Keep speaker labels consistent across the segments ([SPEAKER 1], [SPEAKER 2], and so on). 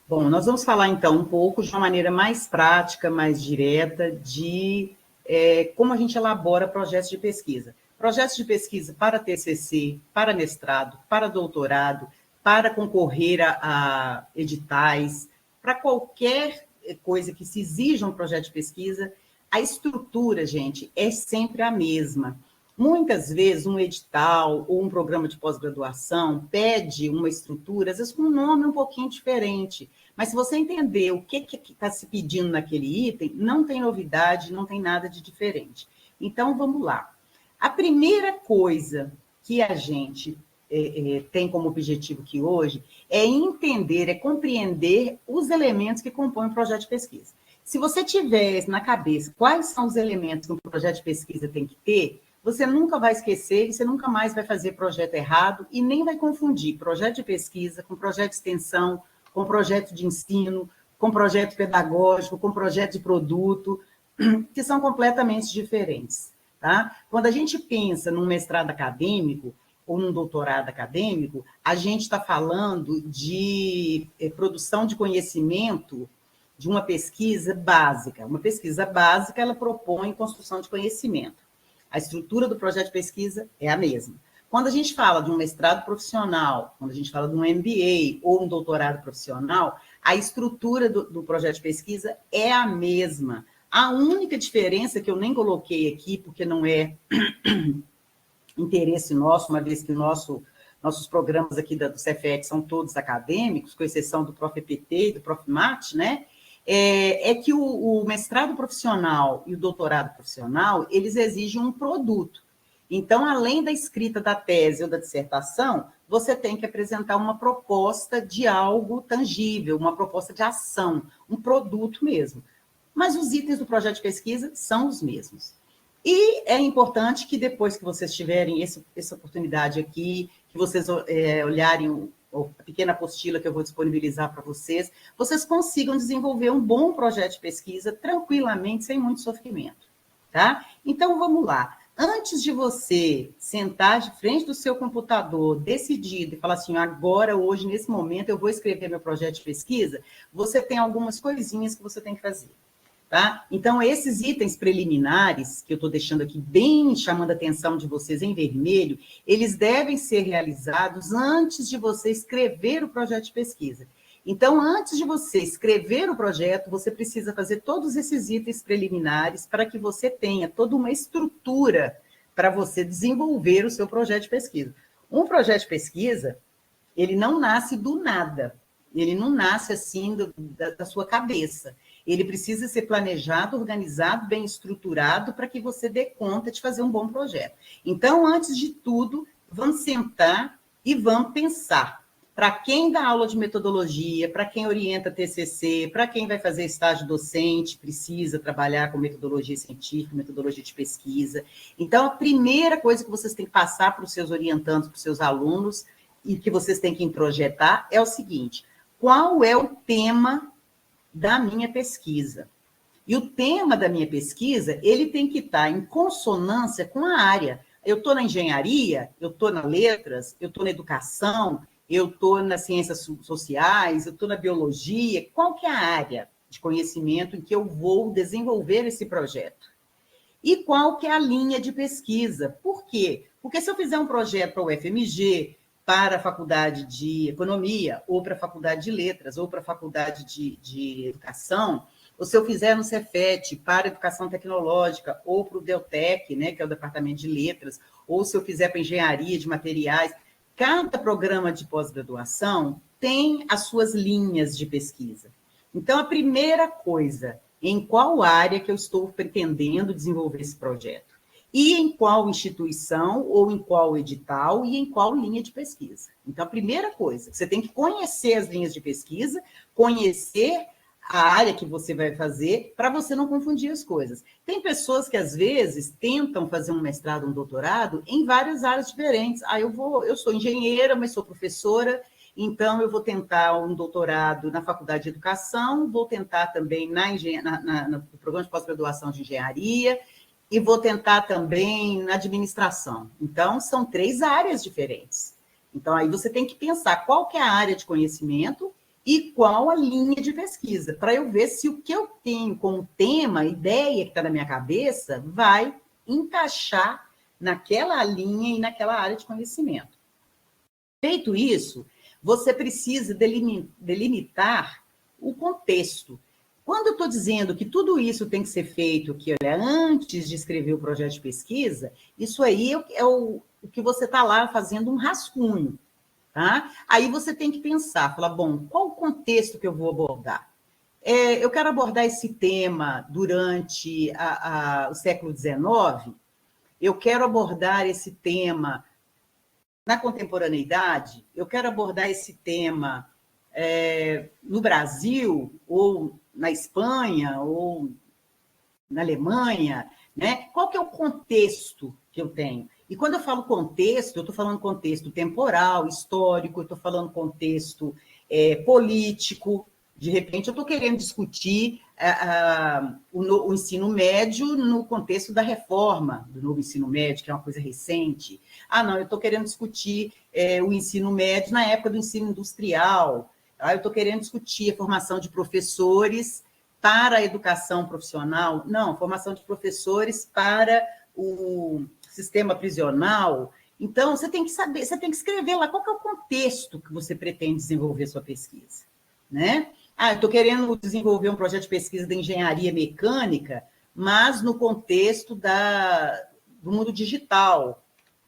[SPEAKER 1] Bom, nós vamos falar, então, um pouco de uma maneira mais prática, mais direta, de como a gente elabora projetos de pesquisa. Projetos de pesquisa para TCC, para mestrado, para doutorado, para concorrer a editais, para qualquer coisa que se exija um projeto de pesquisa, a estrutura, gente, é sempre a mesma. Muitas vezes, um edital ou um programa de pós-graduação pede uma estrutura, às vezes com um nome um pouquinho diferente, mas se você entender o que está se pedindo naquele item, não tem novidade, não tem nada de diferente. Então, vamos lá. A primeira coisa que a gente tem como objetivo aqui hoje é entender, é compreender os elementos que compõem o projeto de pesquisa. Se você tiver na cabeça quais são os elementos que um projeto de pesquisa tem que ter, você nunca vai esquecer e você nunca mais vai fazer projeto errado e nem vai confundir projeto de pesquisa com projeto de extensão, com projeto de ensino, com projeto pedagógico, com projeto de produto, que são completamente diferentes. Tá? Quando a gente pensa num mestrado acadêmico ou num doutorado acadêmico, a gente está falando de produção de conhecimento de uma pesquisa básica. Uma pesquisa básica, ela propõe construção de conhecimento. A estrutura do projeto de pesquisa é a mesma. Quando a gente fala de um mestrado profissional, quando a gente fala de um MBA ou um doutorado profissional, a estrutura do projeto de pesquisa é a mesma. A única diferença que eu nem coloquei aqui, porque não é interesse nosso, uma vez que nossos programas aqui do Cefet são todos acadêmicos, com exceção do Prof. EPT e do Prof. Mate, né? É que o mestrado profissional e o doutorado profissional, eles exigem um produto. Então, além da escrita da tese ou da dissertação, você tem que apresentar uma proposta de algo tangível, uma proposta de ação, um produto mesmo. Mas os itens do projeto de pesquisa são os mesmos. E é importante que depois que vocês tiverem essa oportunidade aqui, que vocês olharem a pequena apostila que eu vou disponibilizar para vocês, vocês consigam desenvolver um bom projeto de pesquisa tranquilamente, sem muito sofrimento. Tá? Então, vamos lá. Antes de você sentar de frente do seu computador, decidido, e falar assim, agora, hoje, nesse momento, eu vou escrever meu projeto de pesquisa, você tem algumas coisinhas que você tem que fazer. Tá? Então, esses itens preliminares, que eu estou deixando aqui bem chamando a atenção de vocês em vermelho, eles devem ser realizados antes de você escrever o projeto de pesquisa. Então, antes de você escrever o projeto, você precisa fazer todos esses itens preliminares para que você tenha toda uma estrutura para você desenvolver o seu projeto de pesquisa. Um projeto de pesquisa, ele não nasce do nada, ele não nasce assim da sua cabeça. Ele precisa ser planejado, organizado, bem estruturado, para que você dê conta de fazer um bom projeto. Então, antes de tudo, vamos sentar e vamos pensar. Para quem dá aula de metodologia, para quem orienta TCC, para quem vai fazer estágio docente, precisa trabalhar com metodologia científica, metodologia de pesquisa. Então, a primeira coisa que vocês têm que passar para os seus orientandos, para os seus alunos, e que vocês têm que introjetar, é o seguinte: qual é o tema da minha pesquisa? E o tema da minha pesquisa, ele tem que estar em consonância com a área. Eu estou na engenharia, eu estou nas letras, eu estou na educação, eu estou nas ciências sociais, eu estou na biologia. Qual que é a área de conhecimento em que eu vou desenvolver esse projeto? E qual que é a linha de pesquisa? Por quê? Porque se eu fizer um projeto para o UFMG, para a faculdade de economia, ou para a faculdade de letras, ou para a faculdade de educação, ou se eu fizer no Cefet para educação tecnológica, ou para o Deltec, né, que é o departamento de letras, ou se eu fizer para engenharia de materiais, cada programa de pós-graduação tem as suas linhas de pesquisa. Então, a primeira coisa, em qual área que eu estou pretendendo desenvolver esse projeto? E em qual instituição, ou em qual edital, e em qual linha de pesquisa. Então, a primeira coisa, você tem que conhecer as linhas de pesquisa, conhecer a área que você vai fazer, para você não confundir as coisas. Tem pessoas que, às vezes, tentam fazer um mestrado, um doutorado, em várias áreas diferentes. Eu sou engenheira, mas sou professora, então eu vou tentar um doutorado na faculdade de educação, vou tentar também no programa de pós-graduação de engenharia, e vou tentar também na administração. Então, são 3 áreas diferentes. Então, aí você tem que pensar qual que é a área de conhecimento e qual a linha de pesquisa, para eu ver se o que eu tenho como tema, ideia que está na minha cabeça, vai encaixar naquela linha e naquela área de conhecimento. Feito isso, você precisa delimitar o contexto. Quando eu estou dizendo que tudo isso tem que ser feito, que olha, antes de escrever o projeto de pesquisa, isso aí é o que você está lá fazendo um rascunho. Tá? Aí você tem que pensar, falar, bom, qual o contexto que eu vou abordar? Eu quero abordar esse tema durante o século XIX, eu quero abordar esse tema na contemporaneidade, eu quero abordar esse tema no Brasil, ou na Espanha, ou na Alemanha, né? Qual que é o contexto que eu tenho? E quando eu falo contexto, eu estou falando contexto temporal, histórico, eu estou falando contexto político. De repente, eu estou querendo discutir o ensino médio no contexto da reforma do novo ensino médio, que é uma coisa recente. Ah, não, eu estou querendo discutir o ensino médio na época do ensino industrial. Ah, eu estou querendo discutir a formação de professores para a educação profissional. Não, formação de professores para o sistema prisional. Então, você tem que saber, você tem que escrever lá qual que é o contexto que você pretende desenvolver sua pesquisa, né? Ah, eu estou querendo desenvolver um projeto de pesquisa da engenharia mecânica, mas no contexto do mundo digital.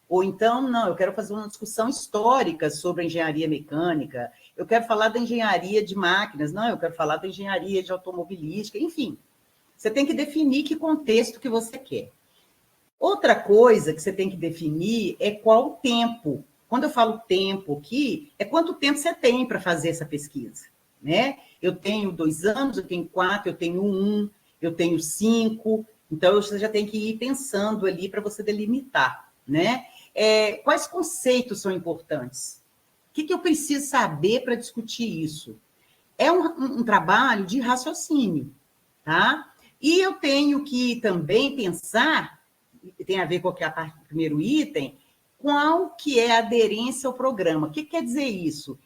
[SPEAKER 1] Ou então, não, eu quero fazer uma discussão histórica sobre a engenharia mecânica, eu quero falar da engenharia de máquinas, não, eu quero falar da engenharia de automobilística, enfim. Você tem que definir que contexto que você quer. Outra coisa que você tem que definir é qual o tempo. Quando eu falo tempo aqui, é quanto tempo você tem para fazer essa pesquisa, né? Eu tenho 2 anos, eu tenho 4, eu tenho 1, eu tenho 5, então você já tem que ir pensando ali para você delimitar, né? Quais conceitos são importantes? O que eu preciso saber para discutir isso? É um trabalho de raciocínio, tá? E eu tenho que também pensar, tem a ver com a parte do primeiro item, qual que é a aderência ao programa. O que quer dizer isso?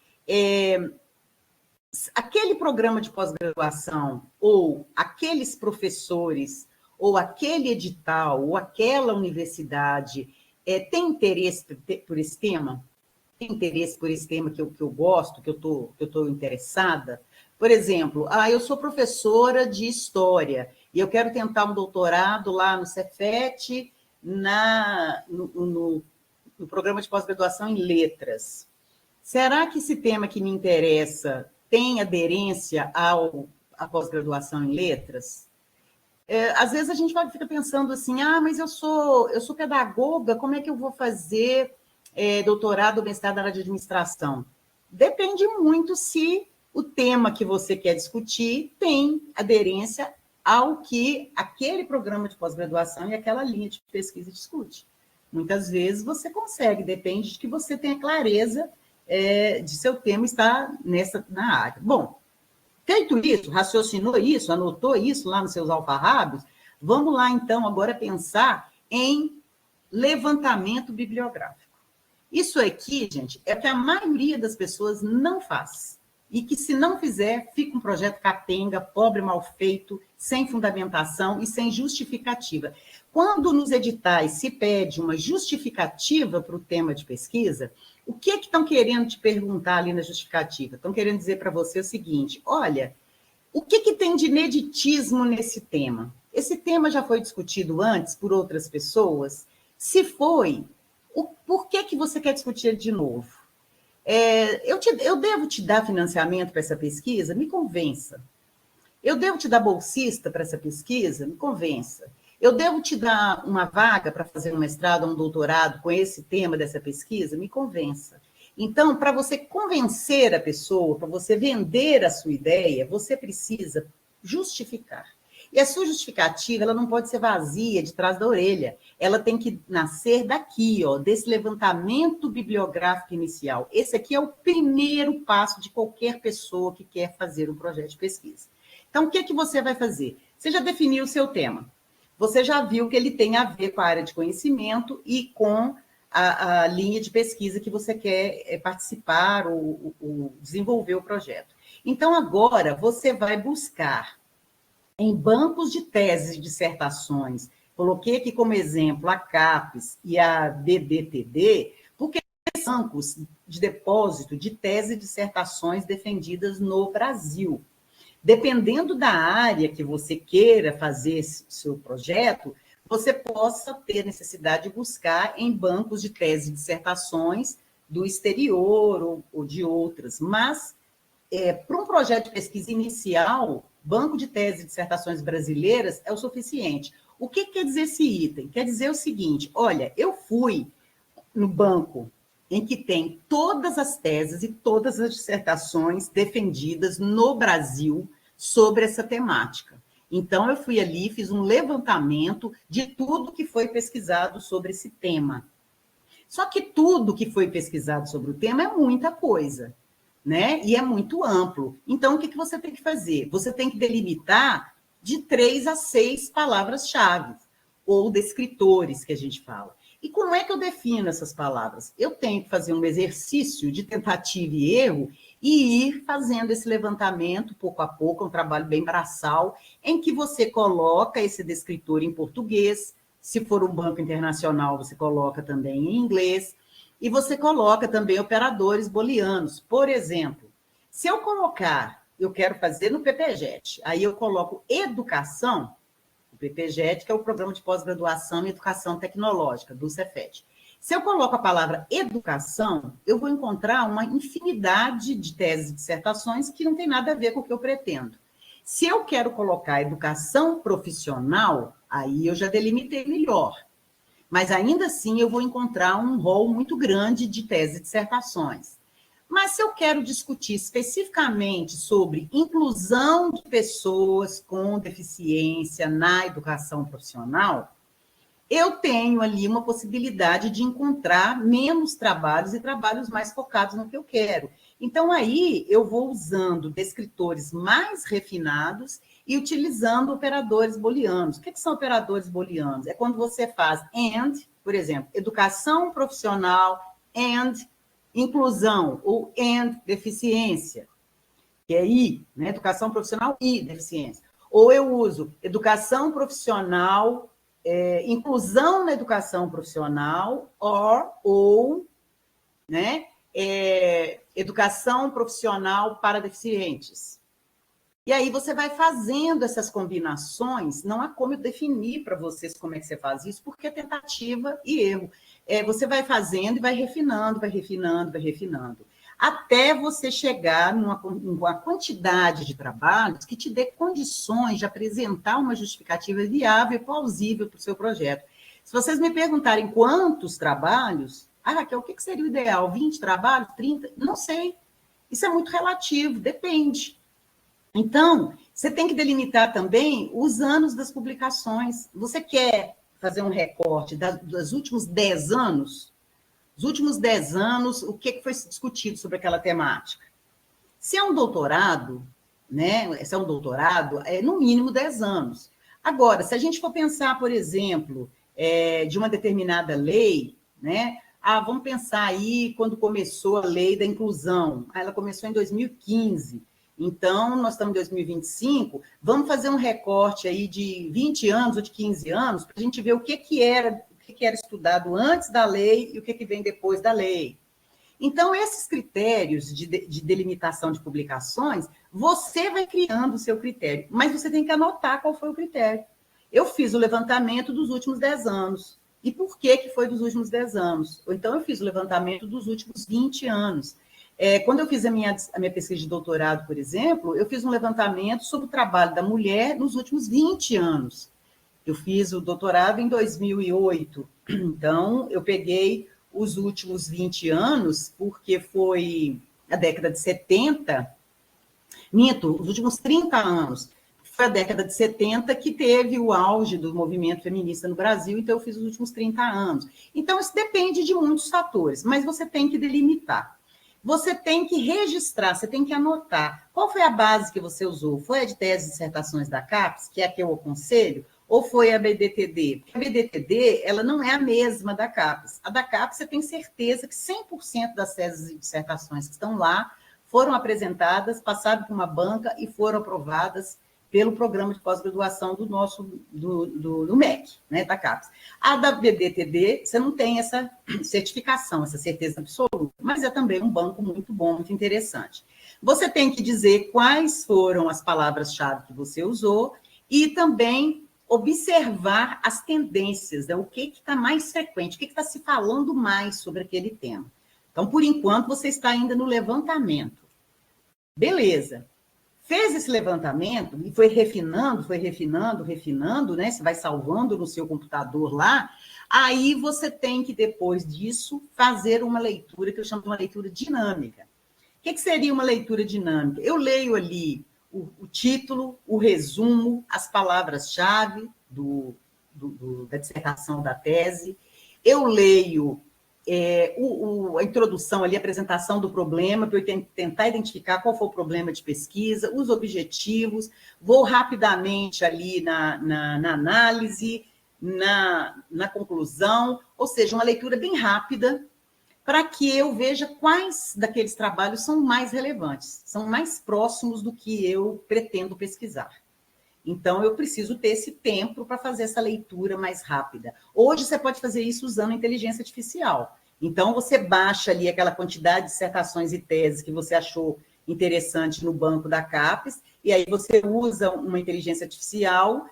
[SPEAKER 1] Aquele programa de pós-graduação, ou aqueles professores, ou aquele edital, ou aquela universidade, tem interesse por esse tema? Tem interesse por esse tema que eu gosto, que eu estou interessada? Por exemplo, eu sou professora de História, e eu quero tentar um doutorado lá no Cefet, no programa de pós-graduação em Letras. Será que esse tema que me interessa tem aderência à pós-graduação em Letras? Às vezes a gente fica pensando assim, mas eu sou pedagoga, como é que eu vou fazer doutorado ou mestrado na área de administração? Depende muito se o tema que você quer discutir tem aderência ao que aquele programa de pós-graduação e aquela linha de pesquisa discute. Muitas vezes você consegue, depende de que você tenha clareza de seu tema estar na área. Bom, feito isso, raciocinou isso, anotou isso lá nos seus alfarrábios, vamos lá, então, agora pensar em levantamento bibliográfico. Isso aqui, gente, é o que a maioria das pessoas não faz. E que, se não fizer, fica um projeto capenga, pobre, mal feito, sem fundamentação e sem justificativa. Quando nos editais se pede uma justificativa para o tema de pesquisa, o que estão querendo te perguntar ali na justificativa? Estão querendo dizer para você o seguinte, olha, o que tem de ineditismo nesse tema? Esse tema já foi discutido antes por outras pessoas? Se foi, por que você quer discutir ele de novo? Eu devo te dar financiamento para essa pesquisa? Me convença. Eu devo te dar bolsista para essa pesquisa? Me convença. Eu devo te dar uma vaga para fazer um mestrado ou um doutorado com esse tema dessa pesquisa? Me convença. Então, para você convencer a pessoa, para você vender a sua ideia, você precisa justificar. E a sua justificativa, ela não pode ser vazia, de trás da orelha. Ela tem que nascer daqui, desse levantamento bibliográfico inicial. Esse aqui é o primeiro passo de qualquer pessoa que quer fazer um projeto de pesquisa. Então, o que você vai fazer? Você já definiu o seu tema. Você já viu que ele tem a ver com a área de conhecimento e com a linha de pesquisa que você quer participar ou desenvolver o projeto. Então, agora, você vai buscar em bancos de teses e dissertações, coloquei aqui como exemplo a CAPES e a BDTD, porque são bancos de depósito de teses e dissertações defendidas no Brasil. Dependendo da área que você queira fazer seu projeto, você possa ter necessidade de buscar em bancos de teses e dissertações do exterior ou de outras. Mas, para um projeto de pesquisa inicial, banco de teses e dissertações brasileiras é o suficiente. O que quer dizer esse item? Quer dizer o seguinte, olha, eu fui no banco em que tem todas as teses e todas as dissertações defendidas no Brasil sobre essa temática. Então, eu fui ali, fiz um levantamento de tudo que foi pesquisado sobre esse tema. Só que tudo que foi pesquisado sobre o tema é muita coisa, né? E é muito amplo. Então, o que você tem que fazer? Você tem que delimitar de 3 a 6 palavras-chave, ou descritores, que a gente fala. E como é que eu defino essas palavras? Eu tenho que fazer um exercício de tentativa e erro e ir fazendo esse levantamento pouco a pouco, um trabalho bem braçal, em que você coloca esse descritor em português, se for um banco internacional, você coloca também em inglês, e você coloca também operadores booleanos. Por exemplo, se eu colocar, eu quero fazer no PPGET, aí eu coloco educação, o PPGET, que é o Programa de Pós-Graduação em Educação Tecnológica, do Cefet. Se eu coloco a palavra educação, eu vou encontrar uma infinidade de teses e dissertações que não tem nada a ver com o que eu pretendo. Se eu quero colocar educação profissional, aí eu já delimitei melhor. Mas ainda assim eu vou encontrar um rol muito grande de teses e dissertações. Mas se eu quero discutir especificamente sobre inclusão de pessoas com deficiência na educação profissional, eu tenho ali uma possibilidade de encontrar menos trabalhos e trabalhos mais focados no que eu quero. Então, aí eu vou usando descritores mais refinados e utilizando operadores booleanos. O que são operadores booleanos? É quando você faz and, por exemplo, educação profissional, and inclusão, ou and deficiência, que é I, né? Educação profissional e deficiência. Ou eu uso educação profissional, inclusão na educação profissional, ou, né? Educação profissional para deficientes. E aí você vai fazendo essas combinações, não há como eu definir para vocês como é que você faz isso, porque é tentativa e erro. Você vai fazendo e vai refinando, vai refinando, vai refinando, até você chegar numa quantidade de trabalhos que te dê condições de apresentar uma justificativa viável e plausível para o seu projeto. Se vocês me perguntarem quantos trabalhos, Raquel, o que seria o ideal? 20 trabalhos? 30? Não sei. Isso é muito relativo, depende. Então, você tem que delimitar também os anos das publicações. Você quer fazer um recorte dos últimos 10 anos? Os últimos 10 anos, o que foi discutido sobre aquela temática? Se é um doutorado, né? Se é um doutorado, é no mínimo 10 anos. Agora, se a gente for pensar, por exemplo, de uma determinada lei, né? Vamos pensar aí quando começou a lei da inclusão. Ela começou em 2015. Então, nós estamos em 2025, vamos fazer um recorte aí de 20 anos ou de 15 anos para a gente ver o que era estudado antes da lei e o que vem depois da lei. Então, esses critérios de delimitação de publicações, você vai criando o seu critério, mas você tem que anotar qual foi o critério. Eu fiz o levantamento dos últimos 10 anos. E por que foi dos últimos 10 anos? Ou então, eu fiz o levantamento dos últimos 20 anos. Quando eu fiz a minha pesquisa de doutorado, por exemplo, eu fiz um levantamento sobre o trabalho da mulher nos últimos 20 anos. Eu fiz o doutorado em 2008, então eu peguei os últimos 20 anos, porque foi a década de 70, os últimos 30 anos, foi a década de 70 que teve o auge do movimento feminista no Brasil, então eu fiz os últimos 30 anos. Então, isso depende de muitos fatores, mas você tem que delimitar. Você tem que registrar, você tem que anotar. Qual foi a base que você usou? Foi a de teses e dissertações da CAPES, que é a que eu aconselho, ou foi a BDTD? A BDTD, ela não é a mesma da CAPES. A da CAPES, você tem certeza que 100% das teses e dissertações que estão lá foram apresentadas, passaram por uma banca e foram aprovadas pelo programa de pós-graduação do MEC, né, da CAPES. A da BDTD, você não tem essa certificação, essa certeza absoluta, mas é também um banco muito bom, muito interessante. Você tem que dizer quais foram as palavras-chave que você usou e também observar as tendências, né, o que está mais frequente, o que está se falando mais sobre aquele tema. Então, por enquanto, você está ainda no levantamento. Beleza. Fez esse levantamento e foi refinando, né? Você vai salvando no seu computador lá. Aí você tem que, depois disso, fazer uma leitura que eu chamo de uma leitura dinâmica. O que seria uma leitura dinâmica? Eu leio ali o título, o resumo, as palavras-chave da dissertação da tese. Eu leio a introdução ali, a apresentação do problema, para eu tentar identificar qual foi o problema de pesquisa, os objetivos, vou rapidamente ali na análise, na conclusão, ou seja, uma leitura bem rápida, para que eu veja quais daqueles trabalhos são mais relevantes, são mais próximos do que eu pretendo pesquisar. Então, eu preciso ter esse tempo para fazer essa leitura mais rápida. Hoje, você pode fazer isso usando inteligência artificial. Então, você baixa ali aquela quantidade de dissertações e teses que você achou interessante no banco da CAPES, e aí você usa uma inteligência artificial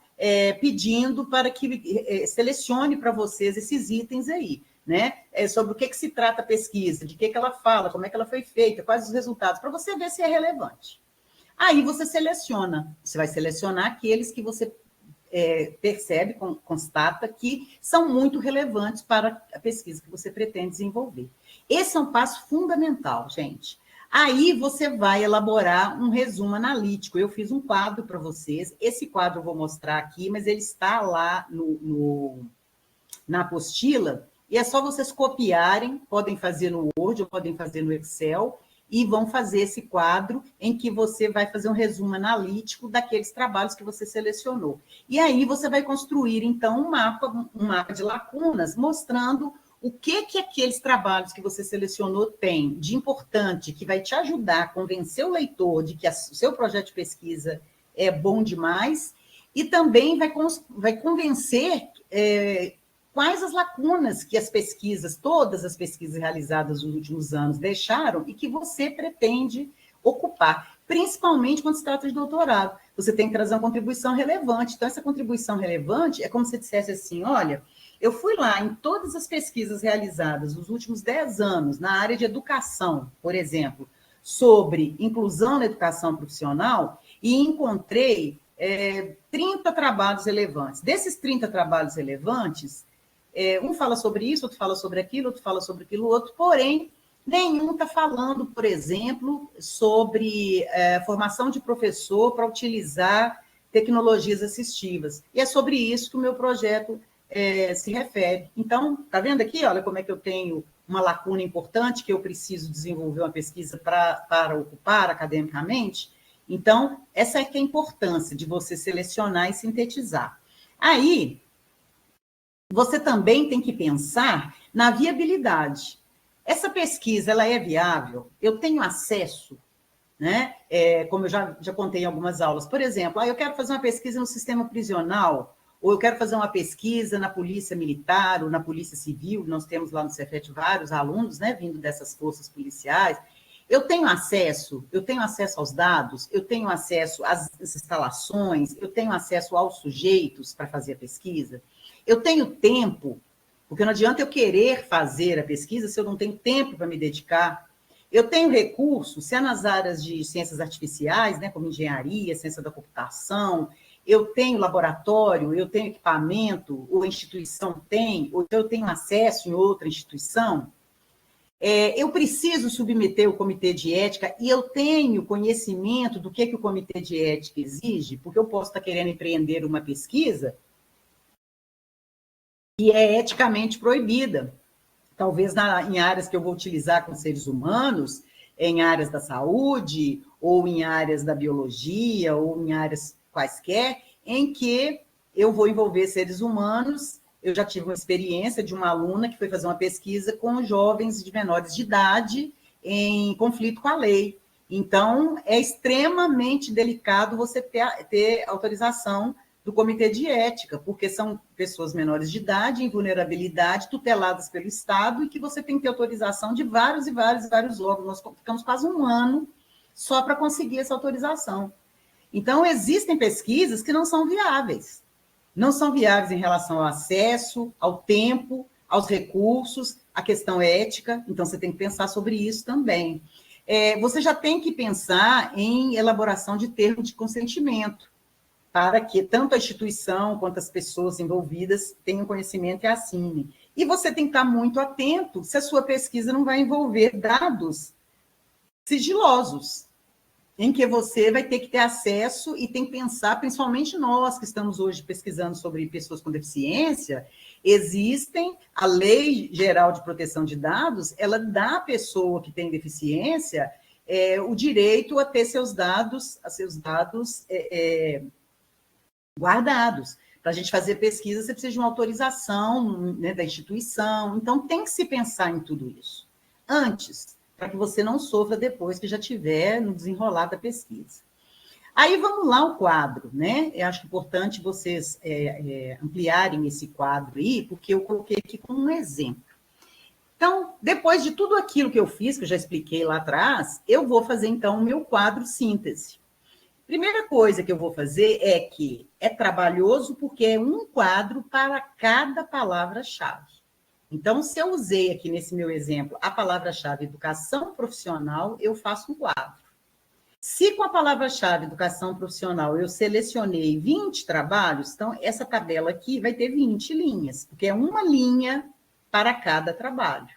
[SPEAKER 1] pedindo para que selecione para vocês esses itens aí, né? Sobre o que se trata a pesquisa, de que ela fala, como é que ela foi feita, quais os resultados, para você ver se é relevante. Aí você seleciona, você vai selecionar aqueles que você percebe, constata que são muito relevantes para a pesquisa que você pretende desenvolver. Esse é um passo fundamental, gente. Aí você vai elaborar um resumo analítico. Eu fiz um quadro para vocês, esse quadro eu vou mostrar aqui, mas ele está lá na apostila, e é só vocês copiarem, podem fazer no Word ou podem fazer no Excel, e vão fazer esse quadro em que você vai fazer um resumo analítico daqueles trabalhos que você selecionou. E aí você vai construir, então, um mapa de lacunas, mostrando o que aqueles trabalhos que você selecionou têm de importante, que vai te ajudar a convencer o leitor de que o seu projeto de pesquisa é bom demais, e também vai convencer quais as lacunas que todas as pesquisas realizadas nos últimos anos deixaram e que você pretende ocupar, principalmente quando se trata de doutorado. Você tem que trazer uma contribuição relevante. Então, essa contribuição relevante é como se dissesse assim, olha, eu fui lá em todas as pesquisas realizadas nos últimos 10 anos, na área de educação, por exemplo, sobre inclusão na educação profissional, e encontrei 30 trabalhos relevantes. Desses 30 trabalhos relevantes, um fala sobre isso, outro fala sobre aquilo, outro fala sobre aquilo outro, porém, nenhum está falando, por exemplo, sobre formação de professor para utilizar tecnologias assistivas. E é sobre isso que o meu projeto se refere. Então, está vendo aqui? Olha como é que eu tenho uma lacuna importante que eu preciso desenvolver uma pesquisa para ocupar academicamente. Então, essa é que é a importância de você selecionar e sintetizar. Aí, você também tem que pensar na viabilidade. Essa pesquisa, ela é viável? Eu tenho acesso, né? Como eu já contei em algumas aulas. Por exemplo, eu quero fazer uma pesquisa no sistema prisional, ou eu quero fazer uma pesquisa na polícia militar, ou na polícia civil. Nós temos lá no Cefet vários alunos, né, vindo dessas forças policiais. Eu tenho acesso aos dados, eu tenho acesso às instalações, eu tenho acesso aos sujeitos para fazer a pesquisa. Eu tenho tempo, porque não adianta eu querer fazer a pesquisa se eu não tenho tempo para me dedicar. Eu tenho recursos, se é nas áreas de ciências artificiais, né, como engenharia, ciência da computação, eu tenho laboratório, eu tenho equipamento, ou a instituição tem, ou eu tenho acesso em outra instituição. Eu preciso submeter o comitê de ética e eu tenho conhecimento do que o comitê de ética exige, porque eu posso estar querendo empreender uma pesquisa que é eticamente proibida. Talvez em áreas que eu vou utilizar com seres humanos, em áreas da saúde, ou em áreas da biologia, ou em áreas quaisquer, em que eu vou envolver seres humanos. Eu já tive uma experiência de uma aluna que foi fazer uma pesquisa com jovens de menores de idade em conflito com a lei. Então, é extremamente delicado você ter autorização do Comitê de Ética, porque são pessoas menores de idade, em vulnerabilidade, tuteladas pelo Estado, e que você tem que ter autorização de vários e vários e vários órgãos. Nós ficamos quase um ano só para conseguir essa autorização. Então, existem pesquisas que não são viáveis. Não são viáveis em relação ao acesso, ao tempo, aos recursos, à questão ética. Então, você tem que pensar sobre isso também. Você já tem que pensar em elaboração de termo de consentimento, para que tanto a instituição quanto as pessoas envolvidas tenham conhecimento e assinem. E você tem que estar muito atento se a sua pesquisa não vai envolver dados sigilosos, em que você vai ter que ter acesso e tem que pensar, principalmente nós que estamos hoje pesquisando sobre pessoas com deficiência, a Lei Geral de Proteção de Dados, ela dá à pessoa que tem deficiência o direito a ter seus dados guardados. Para a gente fazer pesquisa, você precisa de uma autorização, né, da instituição. Então, tem que se pensar em tudo isso antes, para que você não sofra depois que já estiver no desenrolar da pesquisa. Aí, vamos lá ao quadro, né? Eu acho importante vocês ampliarem esse quadro aí, porque eu coloquei aqui como um exemplo. Então, depois de tudo aquilo que eu fiz, que eu já expliquei lá atrás, eu vou fazer, então, o meu quadro síntese. Primeira coisa que eu vou fazer é que é trabalhoso porque é um quadro para cada palavra-chave. Então, se eu usei aqui nesse meu exemplo a palavra-chave educação profissional, eu faço um quadro. Se com a palavra-chave educação profissional eu selecionei 20 trabalhos, então essa tabela aqui vai ter 20 linhas, porque é uma linha para cada trabalho.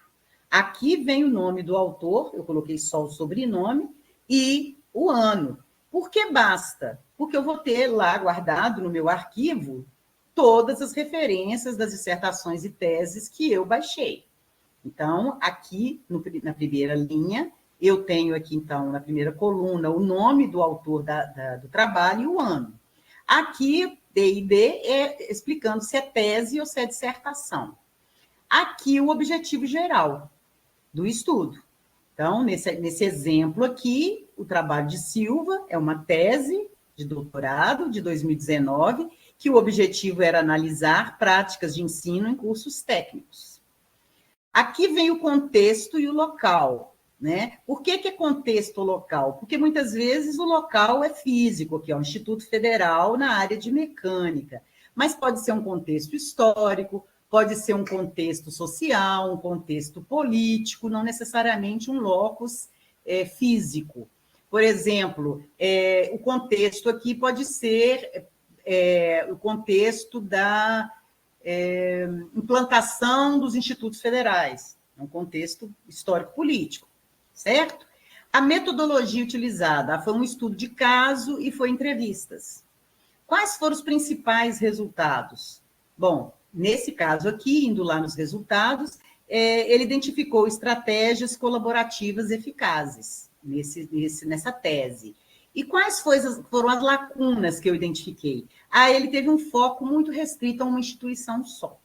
[SPEAKER 1] Aqui vem o nome do autor, eu coloquei só o sobrenome, e o ano. Por que basta? Porque eu vou ter lá guardado no meu arquivo todas as referências das dissertações e teses que eu baixei. Então, aqui na primeira linha, eu tenho aqui, então, na primeira coluna, o nome do autor do trabalho e o ano. Aqui, D e D, é explicando se é tese ou se é dissertação. Aqui, o objetivo geral do estudo. Então, nesse exemplo aqui, o trabalho de Silva é uma tese de doutorado de 2019, que o objetivo era analisar práticas de ensino em cursos técnicos. Aqui vem o contexto e o local, né? Por que é contexto local? Porque muitas vezes o local é físico, que é o Instituto Federal na área de mecânica, mas pode ser um contexto histórico, pode ser um contexto social, um contexto político, não necessariamente um locus físico. Por exemplo, o contexto aqui pode ser o contexto da implantação dos institutos federais, é um contexto histórico-político, certo? A metodologia utilizada foi um estudo de caso e foi entrevistas. Quais foram os principais resultados? Bom, nesse caso aqui, indo lá nos resultados, ele identificou estratégias colaborativas eficazes nessa tese. E quais foram as lacunas que eu identifiquei? Ele teve um foco muito restrito a uma instituição só.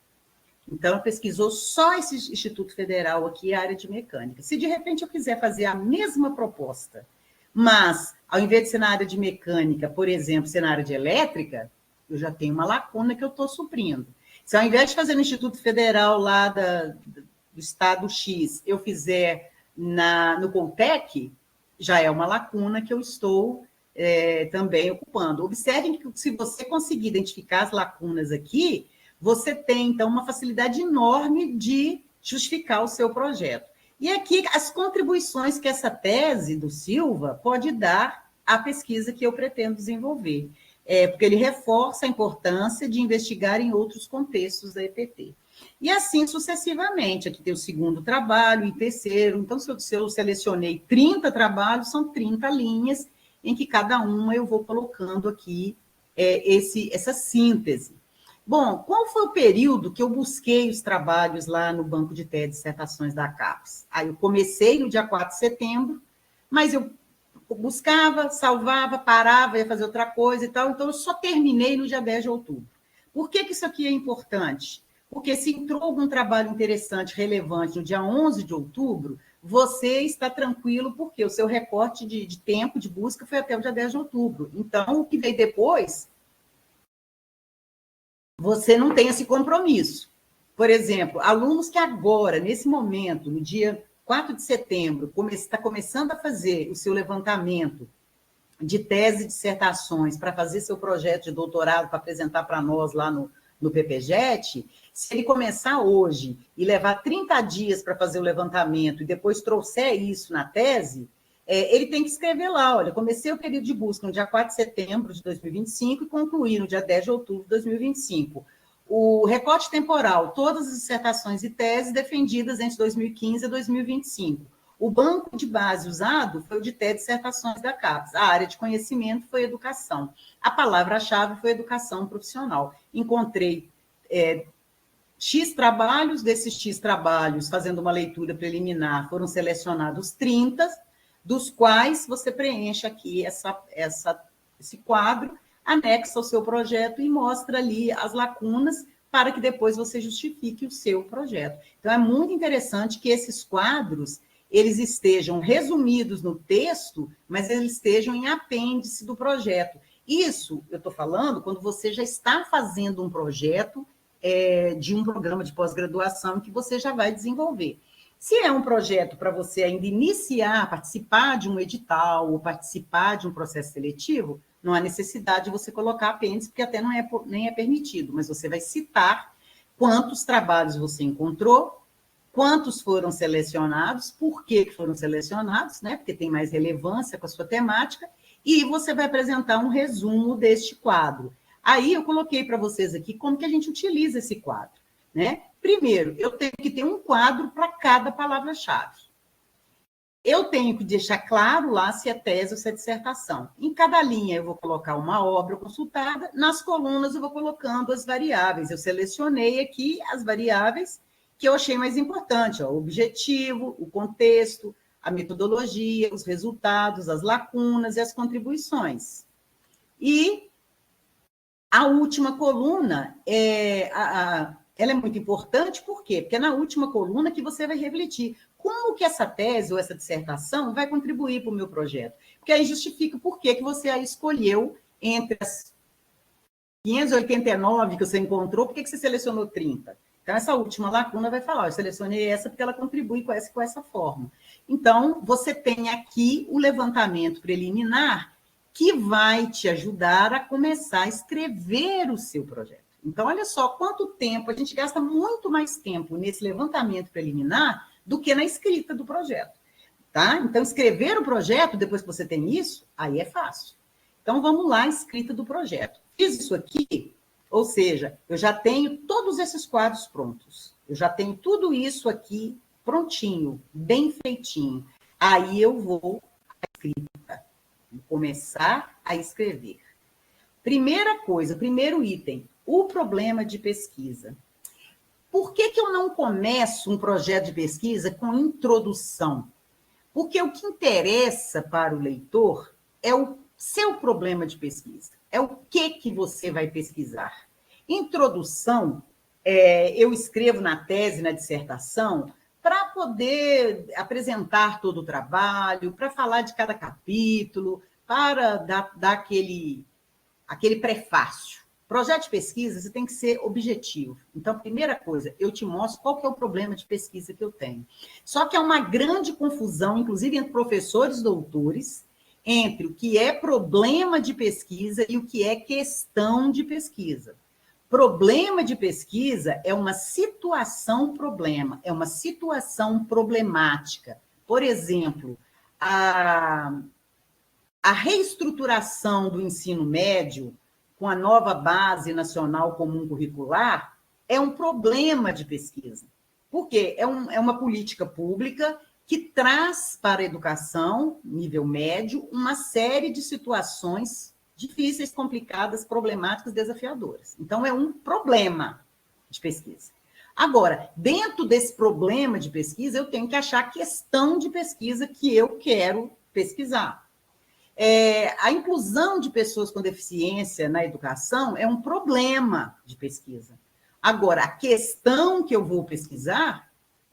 [SPEAKER 1] Então, pesquisou só esse Instituto Federal aqui, a área de mecânica. Se, de repente, eu quiser fazer a mesma proposta, mas, ao invés de ser na área de mecânica, por exemplo, ser na área de elétrica, eu já tenho uma lacuna que eu estou suprindo. Se, ao invés de fazer no Instituto Federal lá do estado X, eu fizer no Coltec, já é uma lacuna que eu estou também ocupando. Observem que, se você conseguir identificar as lacunas aqui, você tem, então, uma facilidade enorme de justificar o seu projeto. E aqui, as contribuições que essa tese do Silva pode dar à pesquisa que eu pretendo desenvolver. Porque ele reforça a importância de investigar em outros contextos da EPT. E assim sucessivamente. Aqui tem o segundo trabalho e terceiro. Então, se eu selecionei 30 trabalhos, são 30 linhas, em que cada uma eu vou colocando aqui essa síntese. Bom, qual foi o período que eu busquei os trabalhos lá no banco de tese e dissertações da CAPES? Eu comecei no dia 4 de setembro, mas eu buscava, salvava, parava, ia fazer outra coisa e tal, então eu só terminei no dia 10 de outubro. Por que isso aqui é importante? Porque se entrou algum trabalho interessante, relevante, no dia 11 de outubro, você está tranquilo, porque o seu recorte de tempo de busca foi até o dia 10 de outubro. Então, o que veio depois, você não tem esse compromisso. Por exemplo, alunos que agora, nesse momento, no dia 4 de setembro, está começando a fazer o seu levantamento de tese e dissertações para fazer seu projeto de doutorado para apresentar para nós lá no PPJET, se ele começar hoje e levar 30 dias para fazer o levantamento e depois trouxer isso na tese, ele tem que escrever lá, olha, comecei o período de busca no dia 4 de setembro de 2025 e concluí no dia 10 de outubro de 2025. O recorte temporal, todas as dissertações e teses defendidas entre 2015 e 2025. O banco de base usado foi o de TED Dissertações da CAPES. A área de conhecimento foi educação. A palavra-chave foi educação profissional. Encontrei X trabalhos, desses X trabalhos, fazendo uma leitura preliminar, foram selecionados 30, dos quais você preenche aqui esse quadro, anexa ao seu projeto e mostra ali as lacunas para que depois você justifique o seu projeto. Então, é muito interessante que esses quadros eles estejam resumidos no texto, mas eles estejam em apêndice do projeto. Isso, eu estou falando, quando você já está fazendo um projeto de um programa de pós-graduação que você já vai desenvolver. Se é um projeto para você ainda iniciar, participar de um edital ou participar de um processo seletivo, não há necessidade de você colocar apêndice, porque até nem é permitido, mas você vai citar quantos trabalhos você encontrou, quantos foram selecionados, por que foram selecionados, né? Porque tem mais relevância com a sua temática, e você vai apresentar um resumo deste quadro. Aí eu coloquei para vocês aqui como que a gente utiliza esse quadro, né? Primeiro, eu tenho que ter um quadro para cada palavra-chave. Eu tenho que deixar claro lá se é tese ou se é dissertação. Em cada linha eu vou colocar uma obra consultada, nas colunas eu vou colocando as variáveis. Eu selecionei aqui as variáveis que eu achei mais importante, ó, o objetivo, o contexto, a metodologia, os resultados, as lacunas e as contribuições. E a última coluna, ela é muito importante, por quê? Porque é na última coluna que você vai refletir como que essa tese ou essa dissertação vai contribuir para o meu projeto. Porque aí justifica por que você a escolheu entre as 589 que você encontrou, por que você selecionou 30? Então, essa última lacuna vai falar, eu selecionei essa porque ela contribui com essa forma. Então, você tem aqui o levantamento preliminar que vai te ajudar a começar a escrever o seu projeto. Então, olha só quanto tempo, a gente gasta muito mais tempo nesse levantamento preliminar do que na escrita do projeto. Tá? Então, escrever o projeto, depois que você tem isso, aí é fácil. Então, vamos lá, escrita do projeto. Fiz isso aqui, ou seja, eu já tenho todos esses quadros prontos. Eu já tenho tudo isso aqui prontinho, bem feitinho. Aí eu vou à escrita, vou começar a escrever. Primeira coisa, primeiro item, o problema de pesquisa. Por que eu não começo um projeto de pesquisa com introdução? Porque o que interessa para o leitor é o seu problema de pesquisa. É o que você vai pesquisar. Introdução, eu escrevo na tese, na dissertação, para poder apresentar todo o trabalho, para falar de cada capítulo, para dar aquele prefácio. Projeto de pesquisa, você tem que ser objetivo. Então, primeira coisa, eu te mostro qual que é o problema de pesquisa que eu tenho. Só que há uma grande confusão, inclusive entre professores e doutores, entre o que é problema de pesquisa e o que é questão de pesquisa. Problema de pesquisa é uma situação problema, é uma situação problemática. Por exemplo, a reestruturação do ensino médio com a nova Base Nacional Comum Curricular é um problema de pesquisa. Por quê? É uma política pública que traz para a educação, nível médio, uma série de situações difíceis, complicadas, problemáticas, desafiadoras. Então, é um problema de pesquisa. Agora, dentro desse problema de pesquisa, eu tenho que achar a questão de pesquisa que eu quero pesquisar. A inclusão de pessoas com deficiência na educação é um problema de pesquisa. Agora, a questão que eu vou pesquisar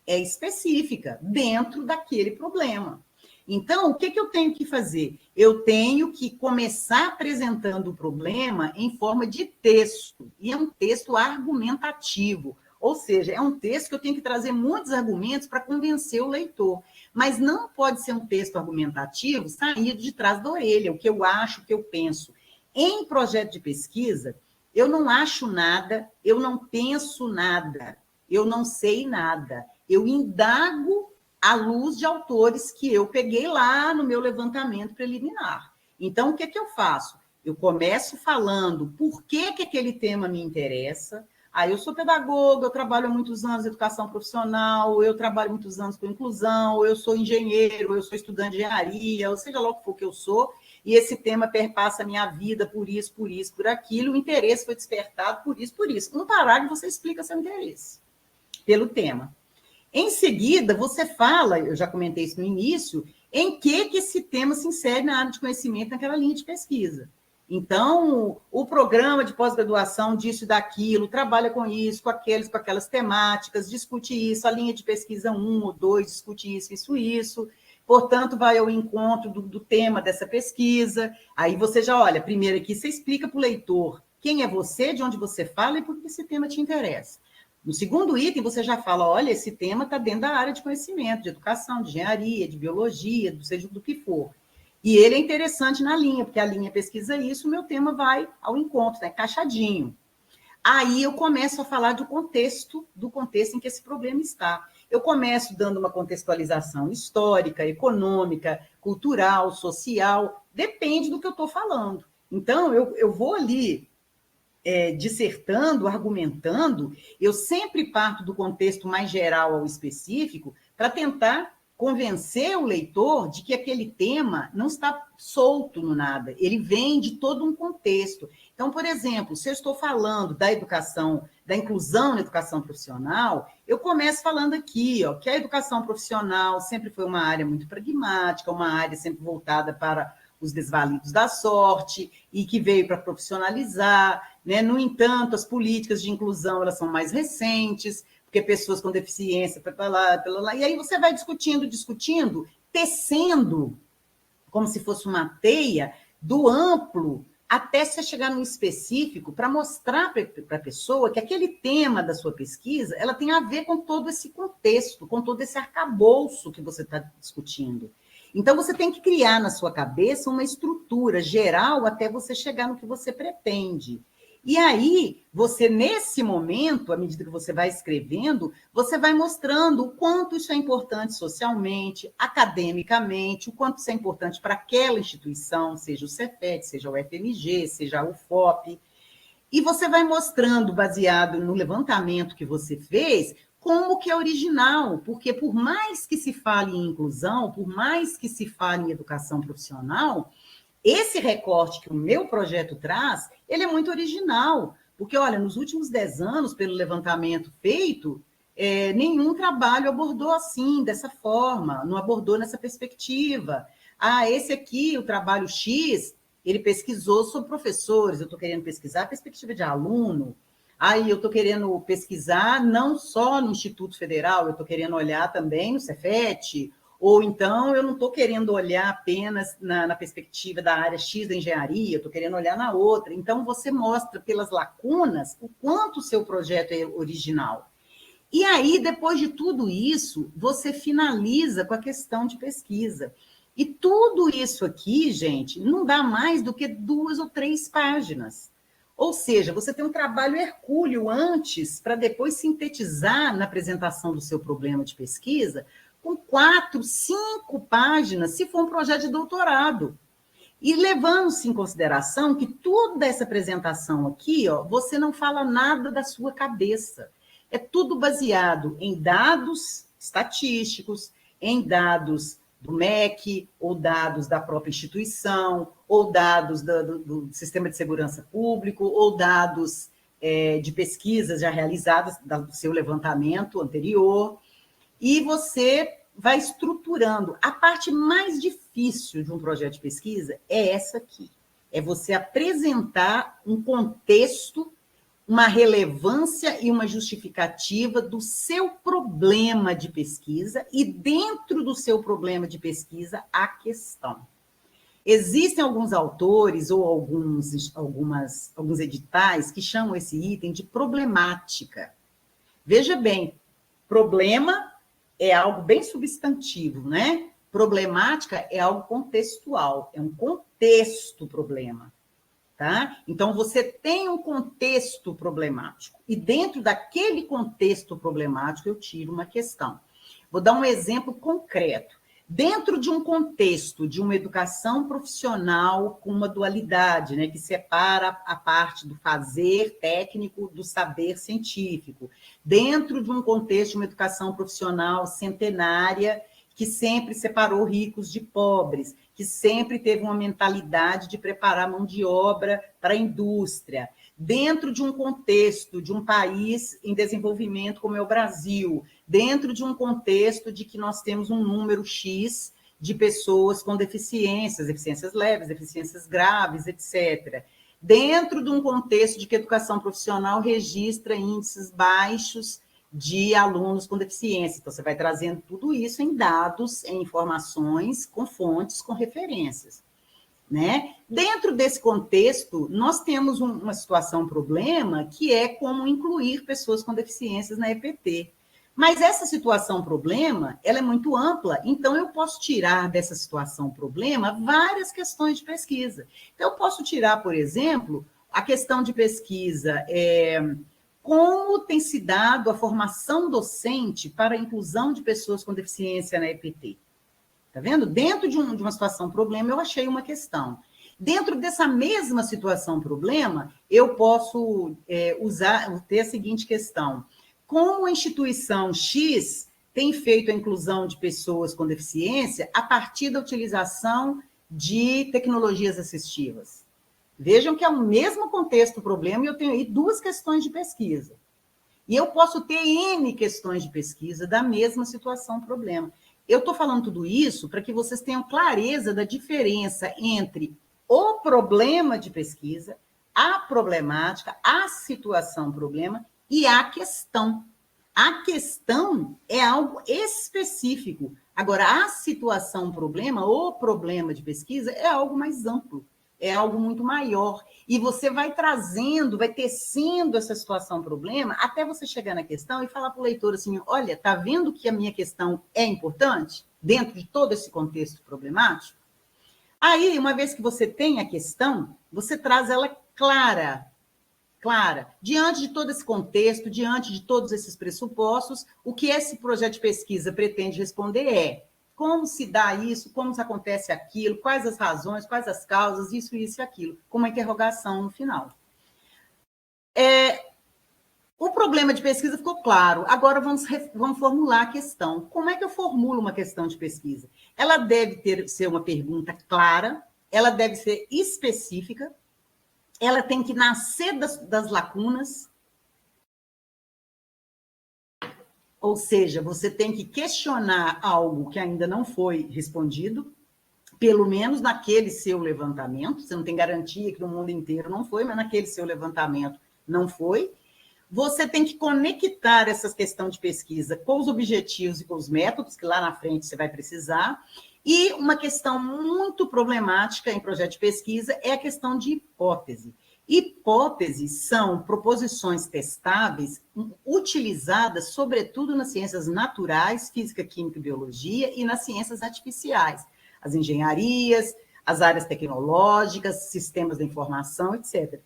[SPEAKER 1] é específica, dentro daquele problema. Então, o que eu tenho que fazer? Eu tenho que começar apresentando o problema em forma de texto, e é um texto argumentativo, ou seja, é um texto que eu tenho que trazer muitos argumentos para convencer o leitor, mas não pode ser um texto argumentativo saído de trás da orelha, o que eu acho, o que eu penso. Em projeto de pesquisa, eu não acho nada, eu não penso nada, eu não sei nada, eu indago à luz de autores que eu peguei lá no meu levantamento preliminar. Então, o que eu faço? Eu começo falando por que aquele tema me interessa. Eu sou pedagoga, eu trabalho há muitos anos em educação profissional, eu trabalho muitos anos com inclusão, eu sou engenheiro, eu sou estudante de engenharia, ou seja lá o que for que eu sou, e esse tema perpassa a minha vida por isso, por aquilo, o interesse foi despertado por isso, por isso. No parágrafo, você explica seu interesse pelo tema. Em seguida, você fala, eu já comentei isso no início, em que esse tema se insere na área de conhecimento, naquela linha de pesquisa. Então, o programa de pós-graduação disso e daquilo, trabalha com isso, com aquelas temáticas, discute isso, a linha de pesquisa 1 ou 2 discute isso. Portanto, vai ao encontro do tema dessa pesquisa. Aí você já olha, primeiro aqui, você explica para o leitor quem é você, de onde você fala e por que esse tema te interessa. No segundo item, você já fala, olha, esse tema está dentro da área de conhecimento, de educação, de engenharia, de biologia, seja do que for. E ele é interessante na linha, porque a linha pesquisa isso, o meu tema vai ao encontro, né? Caixadinho. Aí eu começo a falar do contexto em que esse problema está. Eu começo dando uma contextualização histórica, econômica, cultural, social, depende do que eu estou falando. Então, eu vou ali dissertando, argumentando, eu sempre parto do contexto mais geral ao específico para tentar convencer o leitor de que aquele tema não está solto no nada, ele vem de todo um contexto. Então, por exemplo, se eu estou falando da educação, da inclusão na educação profissional, eu começo falando aqui, que a educação profissional sempre foi uma área muito pragmática, uma área sempre voltada para os desvalidos da sorte e que veio para profissionalizar, né? No entanto, as políticas de inclusão elas são mais recentes, porque pessoas com deficiência, pela lá, e aí você vai discutindo, tecendo, como se fosse uma teia, do amplo até você chegar no específico, para mostrar para a pessoa que aquele tema da sua pesquisa ela tem a ver com todo esse contexto, com todo esse arcabouço que você está discutindo. Então, você tem que criar na sua cabeça uma estrutura geral até você chegar no que você pretende. E aí, você, nesse momento, à medida que você vai escrevendo, você vai mostrando o quanto isso é importante socialmente, academicamente, o quanto isso é importante para aquela instituição, seja o Cefet, seja o FMG, seja o UFOP. E você vai mostrando, baseado no levantamento que você fez, como que é original, porque por mais que se fale em inclusão, por mais que se fale em educação profissional, esse recorte que o meu projeto traz, ele é muito original, porque, olha, nos últimos 10 anos, pelo levantamento feito, nenhum trabalho abordou assim, dessa forma, não abordou nessa perspectiva. Esse aqui, o trabalho X, ele pesquisou sobre professores, eu estou querendo pesquisar a perspectiva de aluno, aí eu estou querendo pesquisar não só no Instituto Federal, eu estou querendo olhar também no Cefet, ou então eu não estou querendo olhar apenas na perspectiva da área X da engenharia, eu estou querendo olhar na outra. Então, você mostra pelas lacunas o quanto o seu projeto é original. E aí, depois de tudo isso, você finaliza com a questão de pesquisa. E tudo isso aqui, gente, não dá mais do que 2 ou 3 páginas. Ou seja, você tem um trabalho hercúleo antes, para depois sintetizar na apresentação do seu problema de pesquisa, com 4, 5 páginas, se for um projeto de doutorado. E levando-se em consideração que toda essa apresentação aqui, você não fala nada da sua cabeça. É tudo baseado em dados estatísticos, em dados do MEC, ou dados da própria instituição, ou dados do Sistema de Segurança Público, ou dados de pesquisas já realizadas do seu levantamento anterior, e você vai estruturando. A parte mais difícil de um projeto de pesquisa é essa aqui, é você apresentar um contexto uma relevância e uma justificativa do seu problema de pesquisa e, dentro do seu problema de pesquisa, a questão. Existem alguns autores ou alguns editais que chamam esse item de problemática. Veja bem, problema é algo bem substantivo, né? Problemática é algo contextual, é um contexto problema. Tá? Então, você tem um contexto problemático, e dentro daquele contexto problemático eu tiro uma questão. Vou dar um exemplo concreto. Dentro de um contexto de uma educação profissional com uma dualidade, né, que separa a parte do fazer técnico do saber científico, dentro de um contexto de uma educação profissional centenária, que sempre separou ricos de pobres, que sempre teve uma mentalidade de preparar mão de obra para a indústria, dentro de um contexto de um país em desenvolvimento como é o Brasil, dentro de um contexto de que nós temos um número X de pessoas com deficiências, deficiências leves, deficiências graves, etc. Dentro de um contexto de que a educação profissional registra índices baixos de alunos com deficiência. Então, você vai trazendo tudo isso em dados, em informações, com fontes, com referências. Né? Dentro desse contexto, nós temos uma situação, um problema, que é como incluir pessoas com deficiências na EPT. Mas essa situação, problema, ela é muito ampla, então eu posso tirar dessa situação, problema, várias questões de pesquisa. Então, eu posso tirar, por exemplo, a questão de pesquisa... como tem se dado a formação docente para a inclusão de pessoas com deficiência na EPT. Está vendo? Dentro de uma situação problema, eu achei uma questão. Dentro dessa mesma situação problema, eu posso ter a seguinte questão. Como a instituição X tem feito a inclusão de pessoas com deficiência a partir da utilização de tecnologias assistivas? Vejam que é o mesmo contexto problema e eu tenho aí duas questões de pesquisa. E eu posso ter N questões de pesquisa da mesma situação problema. Eu estou falando tudo isso para que vocês tenham clareza da diferença entre o problema de pesquisa, a problemática, a situação problema e a questão. A questão é algo específico. Agora, a situação problema, o problema de pesquisa, é algo mais amplo. É algo muito maior. E você vai trazendo, vai tecendo essa situação problema, até você chegar na questão e falar para o leitor assim, olha, está vendo que a minha questão é importante dentro de todo esse contexto problemático? Aí, uma vez que você tem a questão, você traz ela clara. Diante de todo esse contexto, diante de todos esses pressupostos, o que esse projeto de pesquisa pretende responder é como se dá isso, como se acontece aquilo, quais as razões, quais as causas, isso e aquilo, com uma interrogação no final. O problema de pesquisa ficou claro. Agora vamos formular a questão. Como é que eu formulo uma questão de pesquisa? Ela deve ser uma pergunta clara, ela deve ser específica, ela tem que nascer das lacunas, ou seja, você tem que questionar algo que ainda não foi respondido, pelo menos naquele seu levantamento. Você não tem garantia que no mundo inteiro não foi, mas naquele seu levantamento não foi. Você tem que conectar essa questão de pesquisa com os objetivos e com os métodos, que lá na frente você vai precisar. E uma questão muito problemática em projeto de pesquisa é a questão de hipótese. Hipóteses são proposições testáveis utilizadas, sobretudo nas ciências naturais, física, química e biologia, e nas ciências artificiais, as engenharias, as áreas tecnológicas, sistemas de informação, etc.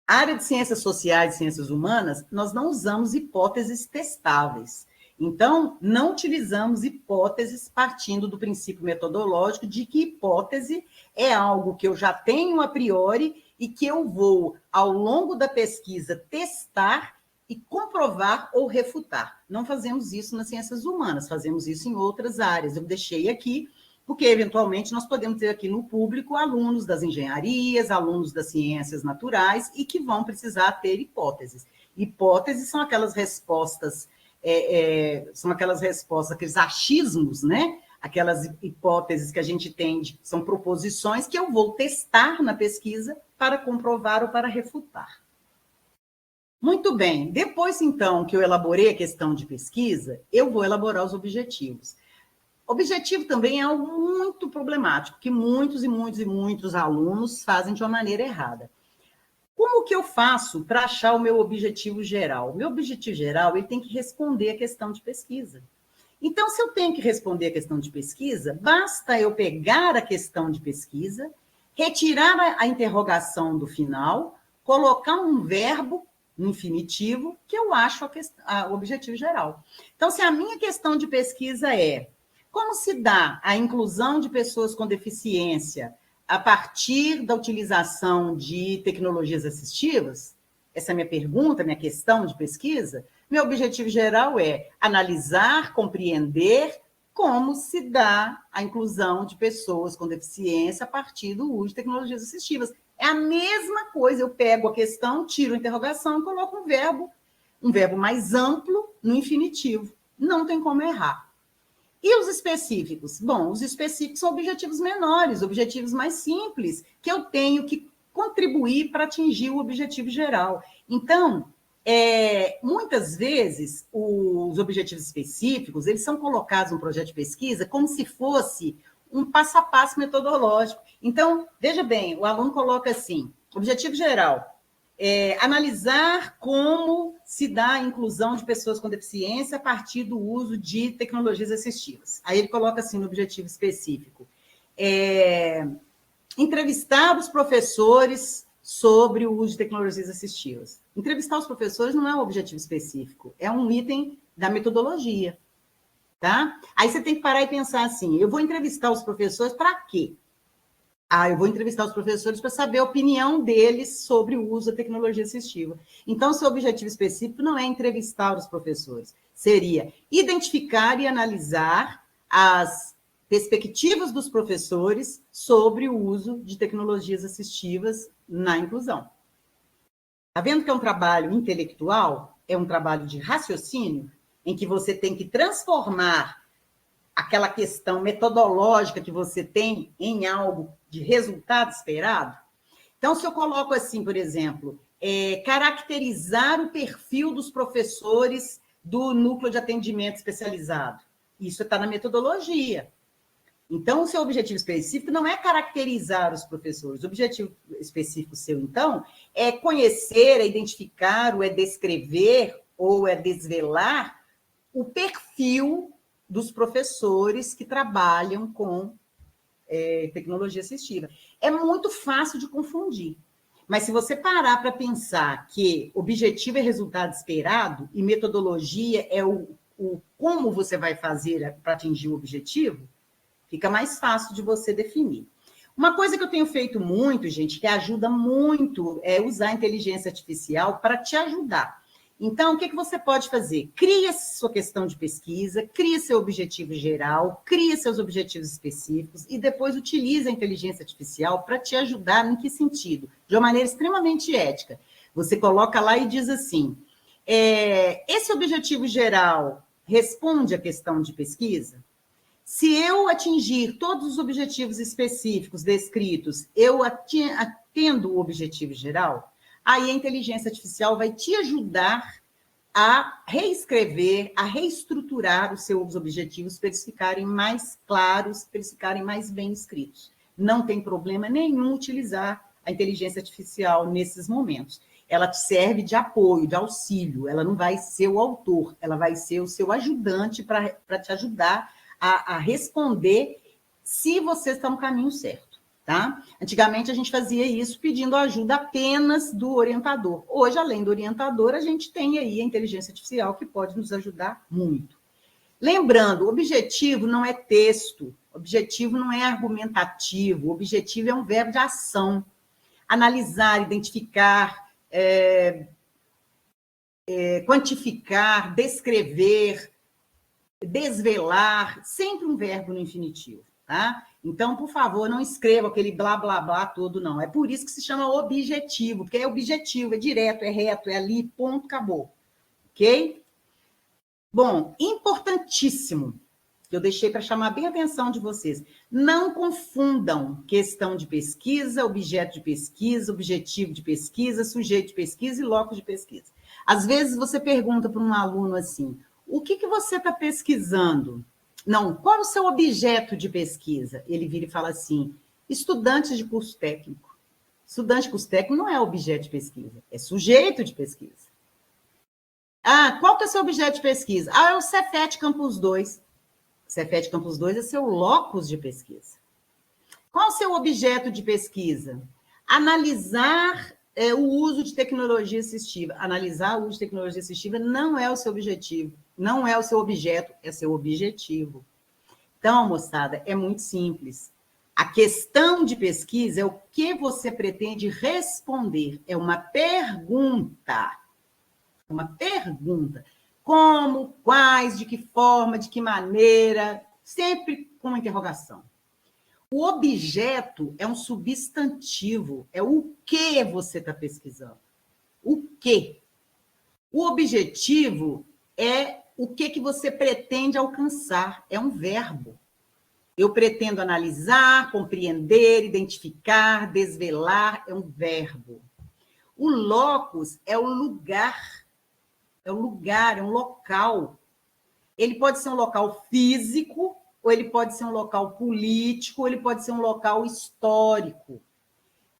[SPEAKER 1] A área de ciências sociais e ciências humanas, nós não usamos hipóteses testáveis. Então, não utilizamos hipóteses partindo do princípio metodológico de que hipótese é algo que eu já tenho a priori e que eu vou, ao longo da pesquisa, testar e comprovar ou refutar. Não fazemos isso nas ciências humanas, fazemos isso em outras áreas. Eu deixei aqui, porque, eventualmente, nós podemos ter aqui no público alunos das engenharias, alunos das ciências naturais, e que vão precisar ter hipóteses. Hipóteses são aquelas respostas, aqueles achismos, né? Aquelas hipóteses que a gente tem, são proposições que eu vou testar na pesquisa para comprovar ou para refutar. Muito bem. Depois, então, que eu elaborei a questão de pesquisa, eu vou elaborar os objetivos. Objetivo também é algo muito problemático, que muitos e muitos e muitos alunos fazem de uma maneira errada. Como que eu faço para achar o meu objetivo geral? O meu objetivo geral, ele tem que responder a questão de pesquisa. Então, se eu tenho que responder a questão de pesquisa, basta eu pegar a questão de pesquisa, retirar a interrogação do final, colocar um verbo no infinitivo, que eu acho o objetivo geral. Então, se a minha questão de pesquisa é como se dá a inclusão de pessoas com deficiência a partir da utilização de tecnologias assistivas, essa é a minha pergunta, minha questão de pesquisa, meu objetivo geral é analisar, compreender como se dá a inclusão de pessoas com deficiência a partir do uso de tecnologias assistivas. É a mesma coisa, eu pego a questão, tiro a interrogação e coloco um verbo mais amplo no infinitivo. Não tem como errar. E os específicos? Bom, os específicos são objetivos menores, objetivos mais simples, que eu tenho que contribuir para atingir o objetivo geral. Então, muitas vezes, os objetivos específicos, eles são colocados no projeto de pesquisa como se fosse um passo a passo metodológico. Então, veja bem, o aluno coloca assim, objetivo geral, analisar como se dá a inclusão de pessoas com deficiência a partir do uso de tecnologias assistivas. Aí ele coloca assim no objetivo específico, entrevistar os professores sobre o uso de tecnologias assistivas. Entrevistar os professores não é um objetivo específico, é um item da metodologia, tá? Aí você tem que parar e pensar assim, eu vou entrevistar os professores para quê? Eu vou entrevistar os professores para saber a opinião deles sobre o uso da tecnologia assistiva. Então, seu objetivo específico não é entrevistar os professores, seria identificar e analisar as perspectivas dos professores sobre o uso de tecnologias assistivas na inclusão. Está vendo que é um trabalho intelectual? É um trabalho de raciocínio, em que você tem que transformar aquela questão metodológica que você tem em algo de resultado esperado. Então, se eu coloco assim, por exemplo, caracterizar o perfil dos professores do núcleo de atendimento especializado, isso está na metodologia. Então, o seu objetivo específico não é caracterizar os professores. O objetivo específico seu, então, é conhecer, é identificar, ou é descrever, ou é desvelar o perfil dos professores que trabalham com tecnologia assistiva. É muito fácil de confundir. Mas se você parar para pensar que objetivo é resultado esperado e metodologia é o como você vai fazer para atingir o objetivo, fica mais fácil de você definir. Uma coisa que eu tenho feito muito, gente, que ajuda muito, é usar a inteligência artificial para te ajudar. Então, o que você pode fazer? Cria sua questão de pesquisa, cria seu objetivo geral, cria seus objetivos específicos e depois utilize a inteligência artificial para te ajudar em que sentido? De uma maneira extremamente ética. Você coloca lá e diz assim, esse objetivo geral responde à questão de pesquisa? Se eu atingir todos os objetivos específicos descritos, eu atendo o objetivo geral? Aí a inteligência artificial vai te ajudar a reescrever, a reestruturar os seus objetivos para eles ficarem mais claros, para eles ficarem mais bem escritos. Não tem problema nenhum utilizar a inteligência artificial nesses momentos. Ela te serve de apoio, de auxílio, ela não vai ser o autor, ela vai ser o seu ajudante para te ajudar a responder se você está no caminho certo. Tá? Antigamente, a gente fazia isso pedindo ajuda apenas do orientador. Hoje, além do orientador, a gente tem aí a inteligência artificial que pode nos ajudar muito. Lembrando, o objetivo não é texto, o objetivo não é argumentativo, o objetivo é um verbo de ação. Analisar, identificar, quantificar, descrever, desvelar, sempre um verbo no infinitivo. Tá? Então, por favor, não escreva aquele blá, blá, blá todo, não. É por isso que se chama objetivo, porque é objetivo, é direto, é reto, é ali, ponto, acabou. Ok? Bom, importantíssimo. que eu deixei para chamar bem a atenção de vocês. Não confundam questão de pesquisa, objeto de pesquisa, objetivo de pesquisa, sujeito de pesquisa e locus de pesquisa. Às vezes você pergunta para um aluno assim, o que você está pesquisando? Não, qual é o seu objeto de pesquisa? Ele vira e fala assim, estudantes de curso técnico. Estudante de curso técnico não é objeto de pesquisa, é sujeito de pesquisa. Ah, qual que é o seu objeto de pesquisa? Ah, é o Cefet Campus 2. Cefet Campus 2 é seu locus de pesquisa. Qual o seu objeto de pesquisa? Analisar o uso de tecnologia assistiva. Analisar o uso de tecnologia assistiva não é o seu objetivo, não é o seu objeto, é seu objetivo. Então, moçada, é muito simples. A questão de pesquisa é o que você pretende responder, é uma pergunta. Uma pergunta. Como, quais, de que forma, de que maneira, sempre com uma interrogação. O objeto é um substantivo, é o que você está pesquisando. O que? O objetivo é o que você pretende alcançar, é um verbo. Eu pretendo analisar, compreender, identificar, desvelar, é um verbo. O locus é o lugar, é um local. Ele pode ser um local físico, ou ele pode ser um local político, ou ele pode ser um local histórico.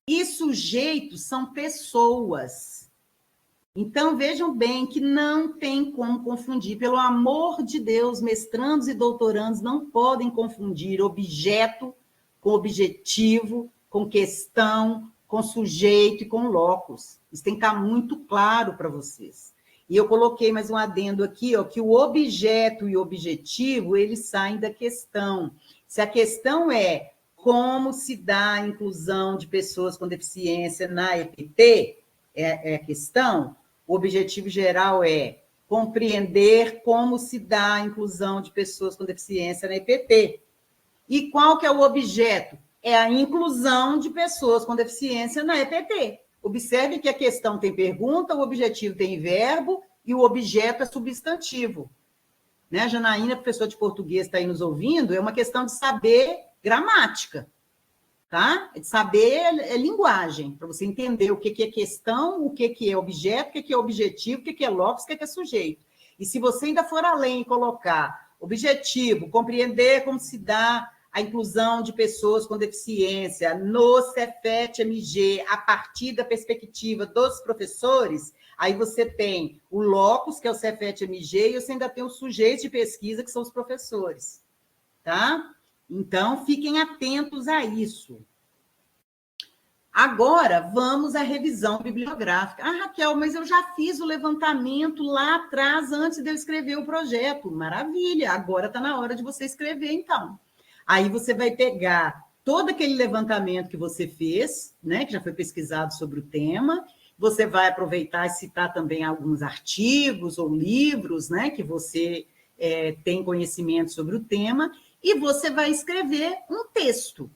[SPEAKER 1] E sujeitos são pessoas. Então, vejam bem que não tem como confundir. Pelo amor de Deus, mestrandos e doutorandos não podem confundir objeto com objetivo, com questão, com sujeito e com locus. Isso tem que estar muito claro para vocês. E eu coloquei mais um adendo aqui, ó, que o objeto e o objetivo, eles saem da questão. Se a questão é como se dá a inclusão de pessoas com deficiência na EPT, é a questão, o objetivo geral é compreender como se dá a inclusão de pessoas com deficiência na EPT. E qual que é o objeto? É a inclusão de pessoas com deficiência na EPT. Observe que a questão tem pergunta, o objetivo tem verbo e o objeto é substantivo. Né? Janaína, professora de português, está aí nos ouvindo, é uma questão de saber gramática, tá? É de saber linguagem, para você entender o que é questão, o que é objeto, o que é objetivo, o que é locus, o que é sujeito. E se você ainda for além e colocar objetivo, compreender como se dá a inclusão de pessoas com deficiência no Cefet-MG a partir da perspectiva dos professores, aí você tem o locus, que é o Cefet-MG, e você ainda tem os sujeitos de pesquisa, que são os professores. Tá? Então, fiquem atentos a isso. Agora, vamos à revisão bibliográfica. Ah, Raquel, mas eu já fiz o levantamento lá atrás, antes de eu escrever o projeto. Maravilha, agora está na hora de você escrever, então. Aí você vai pegar todo aquele levantamento que você fez, né, que já foi pesquisado sobre o tema, você vai aproveitar e citar também alguns artigos ou livros, né, que você tem conhecimento sobre o tema, e você vai escrever um texto.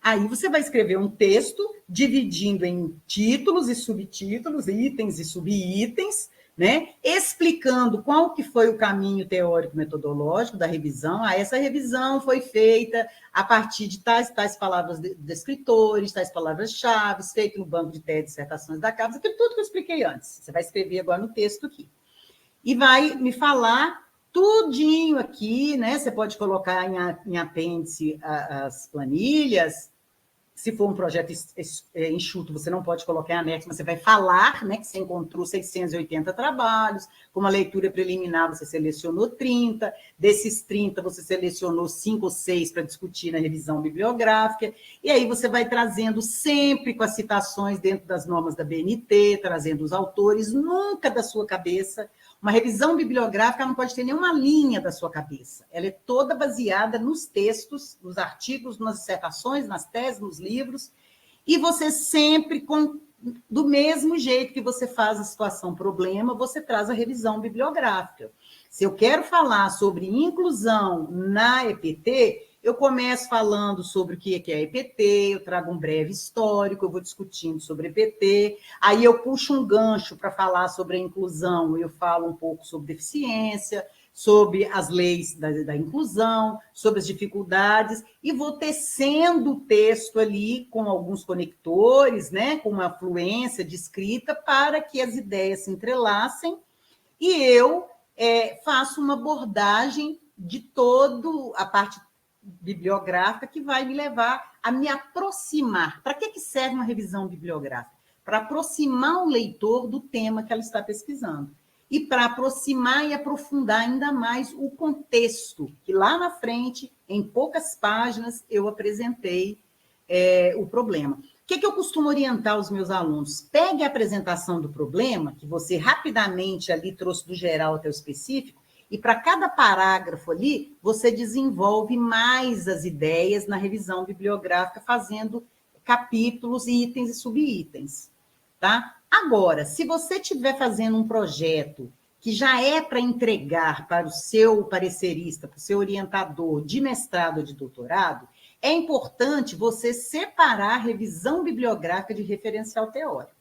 [SPEAKER 1] Aí você vai escrever um texto dividindo em títulos e subtítulos, itens e subitens, né? Explicando qual que foi o caminho teórico-metodológico da revisão. Essa revisão foi feita a partir de tais palavras de escritores, tais palavras-chave, feito no banco de tese de dissertações da CAPES, aquilo tudo que eu expliquei antes. Você vai escrever agora no texto aqui. E vai me falar tudinho aqui, né? Você pode colocar em apêndice as planilhas. Se for um projeto enxuto, você não pode colocar em anexo, mas você vai falar, né, que você encontrou 680 trabalhos, com uma leitura preliminar você selecionou 30, desses 30 você selecionou 5 ou 6 para discutir na revisão bibliográfica, e aí você vai trazendo sempre com as citações dentro das normas da BNT, trazendo os autores, nunca da sua cabeça. Uma revisão bibliográfica não pode ter nenhuma linha da sua cabeça. Ela é toda baseada nos textos, nos artigos, nas dissertações, nas teses, nos livros, e você sempre, do mesmo jeito que você faz a situação problema, você traz a revisão bibliográfica. Se eu quero falar sobre inclusão na EPT, eu começo falando sobre o que é a EPT, eu trago um breve histórico, eu vou discutindo sobre a EPT, aí eu puxo um gancho para falar sobre a inclusão, eu falo um pouco sobre deficiência, sobre as leis da inclusão, sobre as dificuldades, e vou tecendo o texto ali com alguns conectores, né, com uma fluência de escrita, para que as ideias se entrelacem, e eu faço uma abordagem de toda a parte bibliográfica que vai me levar a me aproximar. Para que serve uma revisão bibliográfica? Para aproximar o leitor do tema que ela está pesquisando. E para aproximar e aprofundar ainda mais o contexto, que lá na frente, em poucas páginas, eu apresentei o problema. O que eu costumo orientar os meus alunos? Pegue a apresentação do problema, que você rapidamente ali trouxe do geral até o específico, e para cada parágrafo ali, você desenvolve mais as ideias na revisão bibliográfica, fazendo capítulos, itens e subitens. Tá? Agora, se você estiver fazendo um projeto que já é para entregar para o seu parecerista, para o seu orientador de mestrado ou de doutorado, é importante você separar a revisão bibliográfica de referencial teórico.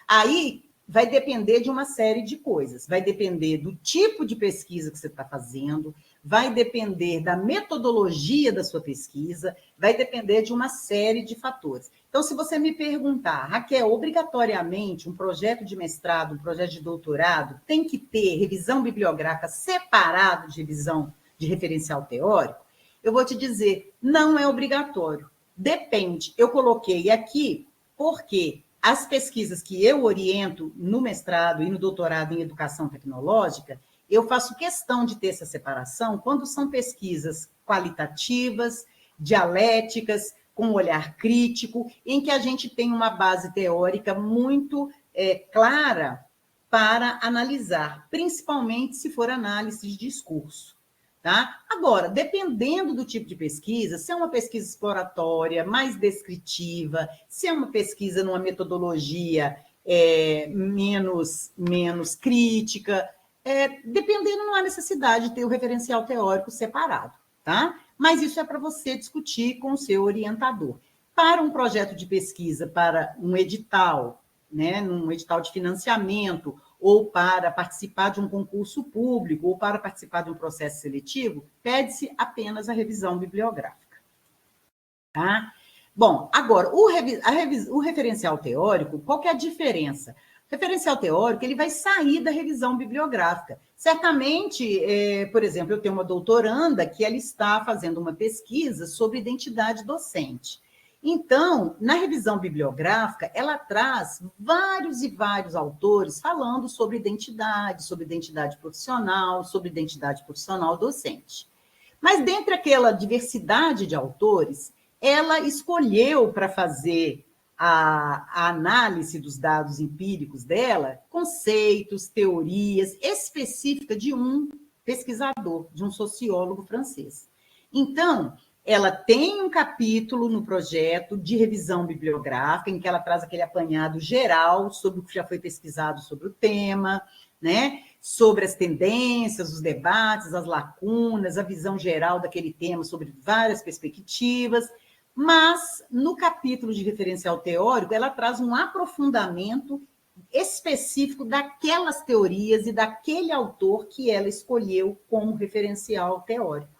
[SPEAKER 1] Aí vai depender de uma série de coisas. Vai depender do tipo de pesquisa que você está fazendo, vai depender da metodologia da sua pesquisa, vai depender de uma série de fatores. Então, se você me perguntar, Raquel, obrigatoriamente um projeto de mestrado, um projeto de doutorado, tem que ter revisão bibliográfica separado de revisão de referencial teórico? Eu vou te dizer, não é obrigatório. Depende. Eu coloquei aqui porque as pesquisas que eu oriento no mestrado e no doutorado em educação tecnológica, eu faço questão de ter essa separação quando são pesquisas qualitativas, dialéticas, com um olhar crítico, em que a gente tem uma base teórica muito clara para analisar, principalmente se for análise de discurso. Tá? Agora, dependendo do tipo de pesquisa, se é uma pesquisa exploratória, mais descritiva, se é uma pesquisa numa metodologia menos crítica, dependendo, não há necessidade de ter o referencial teórico separado. Tá? Mas isso é para você discutir com o seu orientador. Para um projeto de pesquisa, para um edital, né, num edital de financiamento, ou para participar de um concurso público, ou para participar de um processo seletivo, pede-se apenas a revisão bibliográfica. Tá? Bom, agora, o referencial teórico, qual que é a diferença? O referencial teórico, ele vai sair da revisão bibliográfica. Certamente, por exemplo, eu tenho uma doutoranda que ela está fazendo uma pesquisa sobre identidade docente. Então, na revisão bibliográfica, ela traz vários e vários autores falando sobre identidade profissional docente. Mas, dentre aquela diversidade de autores, ela escolheu para fazer a análise dos dados empíricos dela, conceitos, teorias específicas de um pesquisador, de um sociólogo francês. Então, ela tem um capítulo no projeto de revisão bibliográfica, em que ela traz aquele apanhado geral sobre o que já foi pesquisado sobre o tema, né? Sobre as tendências, os debates, as lacunas, a visão geral daquele tema sobre várias perspectivas. Mas, no capítulo de referencial teórico, ela traz um aprofundamento específico daquelas teorias e daquele autor que ela escolheu como referencial teórico.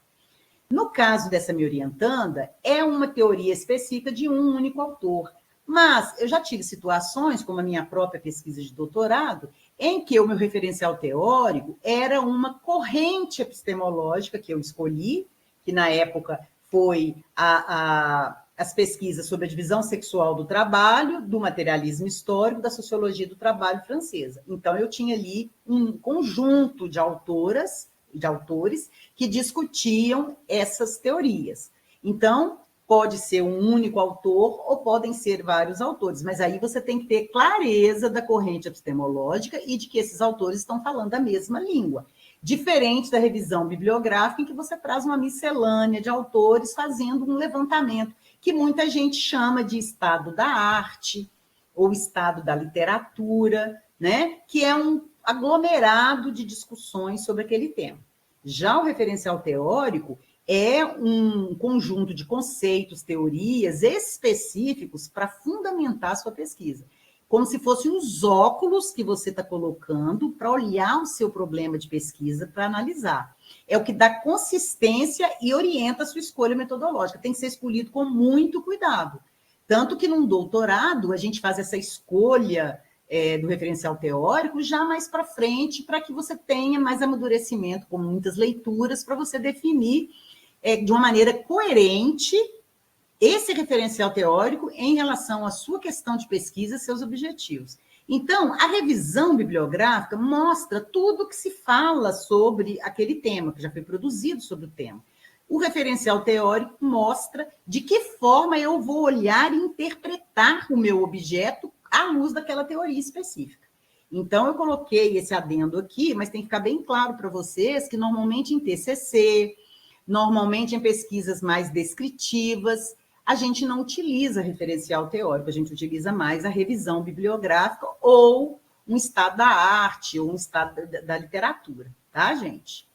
[SPEAKER 1] No caso dessa minha orientanda, é uma teoria específica de um único autor. Mas eu já tive situações, como a minha própria pesquisa de doutorado, em que o meu referencial teórico era uma corrente epistemológica que eu escolhi, que na época foi as pesquisas sobre a divisão sexual do trabalho, do materialismo histórico, da sociologia do trabalho francesa. Então, eu tinha ali um conjunto de autores que discutiam essas teorias. Então, pode ser um único autor ou podem ser vários autores, mas aí você tem que ter clareza da corrente epistemológica e de que esses autores estão falando a mesma língua. Diferente da revisão bibliográfica, em que você traz uma miscelânea de autores fazendo um levantamento, que muita gente chama de estado da arte ou estado da literatura, né? Que é um aglomerado de discussões sobre aquele tema. Já o referencial teórico é um conjunto de conceitos, teorias específicos para fundamentar a sua pesquisa. como se fossem os óculos que você está colocando para olhar o seu problema de pesquisa, para analisar. É o que dá consistência e orienta a sua escolha metodológica. Tem que ser escolhido com muito cuidado. Tanto que num doutorado, a gente faz essa escolha do referencial teórico já mais para frente, para que você tenha mais amadurecimento, com muitas leituras, para você definir de uma maneira coerente esse referencial teórico em relação à sua questão de pesquisa e seus objetivos. Então, a revisão bibliográfica mostra tudo que se fala sobre aquele tema, que já foi produzido sobre o tema. O referencial teórico mostra de que forma eu vou olhar e interpretar o meu objeto à luz daquela teoria específica. Então, eu coloquei esse adendo aqui, mas tem que ficar bem claro para vocês que normalmente em TCC, normalmente em pesquisas mais descritivas, a gente não utiliza referencial teórico, a gente utiliza mais a revisão bibliográfica ou um estado da arte, ou um estado da literatura, tá, gente?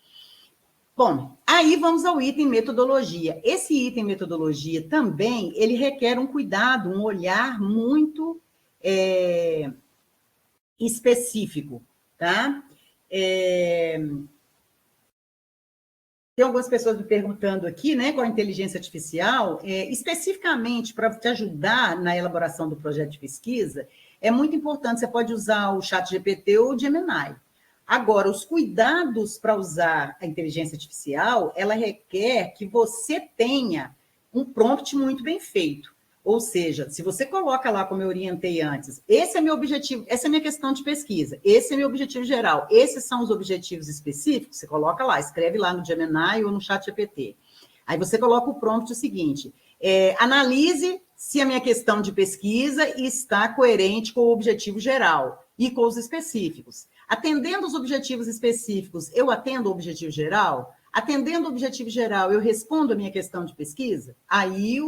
[SPEAKER 1] Bom, aí vamos ao item metodologia. Esse item metodologia também, ele requer um cuidado, um olhar muito específico, tá? Tem algumas pessoas me perguntando aqui, né, com a inteligência artificial, especificamente para te ajudar na elaboração do projeto de pesquisa, é muito importante, você pode usar o ChatGPT ou o Gemini. Agora, os cuidados para usar a inteligência artificial, ela requer que você tenha um prompt muito bem feito. Ou seja, se você coloca lá, como eu orientei antes, esse é meu objetivo, essa é a minha questão de pesquisa, esse é meu objetivo geral, esses são os objetivos específicos, você coloca lá, escreve lá no Gemini ou no ChatGPT. Aí você coloca o prompt seguinte, analise se a minha questão de pesquisa está coerente com o objetivo geral e com os específicos. Atendendo os objetivos específicos, eu atendo o objetivo geral? Atendendo o objetivo geral, eu respondo a minha questão de pesquisa? Aí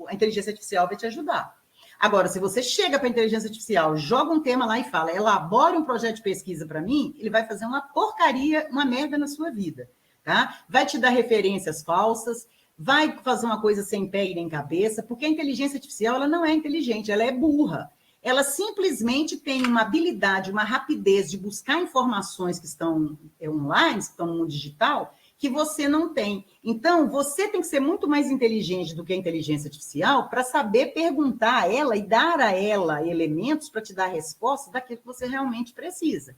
[SPEAKER 1] a inteligência artificial vai te ajudar. Agora, se você chega para a inteligência artificial, joga um tema lá e fala, elabore um projeto de pesquisa para mim, ele vai fazer uma porcaria, uma merda na sua vida, tá? Vai te dar referências falsas, vai fazer uma coisa sem pé e nem cabeça, porque a inteligência artificial ela não é inteligente, ela é burra. Ela simplesmente tem uma habilidade, uma rapidez de buscar informações que estão online, que estão no mundo digital, que você não tem. Então, você tem que ser muito mais inteligente do que a inteligência artificial para saber perguntar a ela e dar a ela elementos para te dar resposta daquilo que você realmente precisa,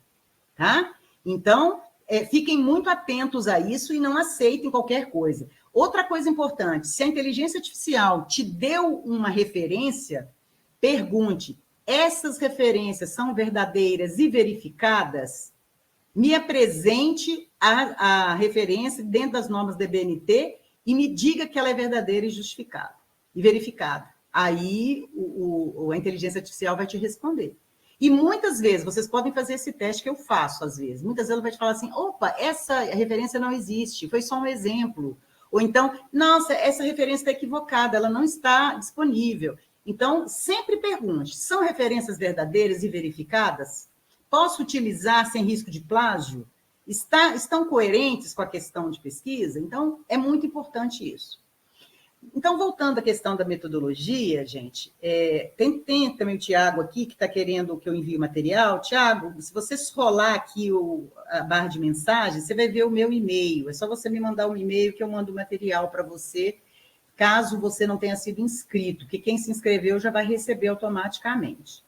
[SPEAKER 1] tá? Então, fiquem muito atentos a isso e não aceitem qualquer coisa. Outra coisa importante, se a inteligência artificial te deu uma referência, pergunte, essas referências são verdadeiras e verificadas? Me apresente a referência dentro das normas da BNT e me diga que ela é verdadeira e justificada e verificada. Aí a inteligência artificial vai te responder. E muitas vezes, vocês podem fazer esse teste que eu faço às vezes. Muitas vezes ela vai te falar assim, opa, essa referência não existe, foi só um exemplo. Ou então, nossa, essa referência está equivocada, ela não está disponível. Então, sempre pergunte, são referências verdadeiras e verificadas? Posso utilizar sem risco de plágio? Estão coerentes com a questão de pesquisa? Então, é muito importante isso. Então, voltando à questão da metodologia, gente, tem também o Tiago aqui, que está querendo que eu envie o material. Tiago, se você rolar aqui a barra de mensagem, você vai ver o meu e-mail. É só você me mandar um e-mail que eu mando o material para você, caso você não tenha sido inscrito, que quem se inscreveu já vai receber automaticamente.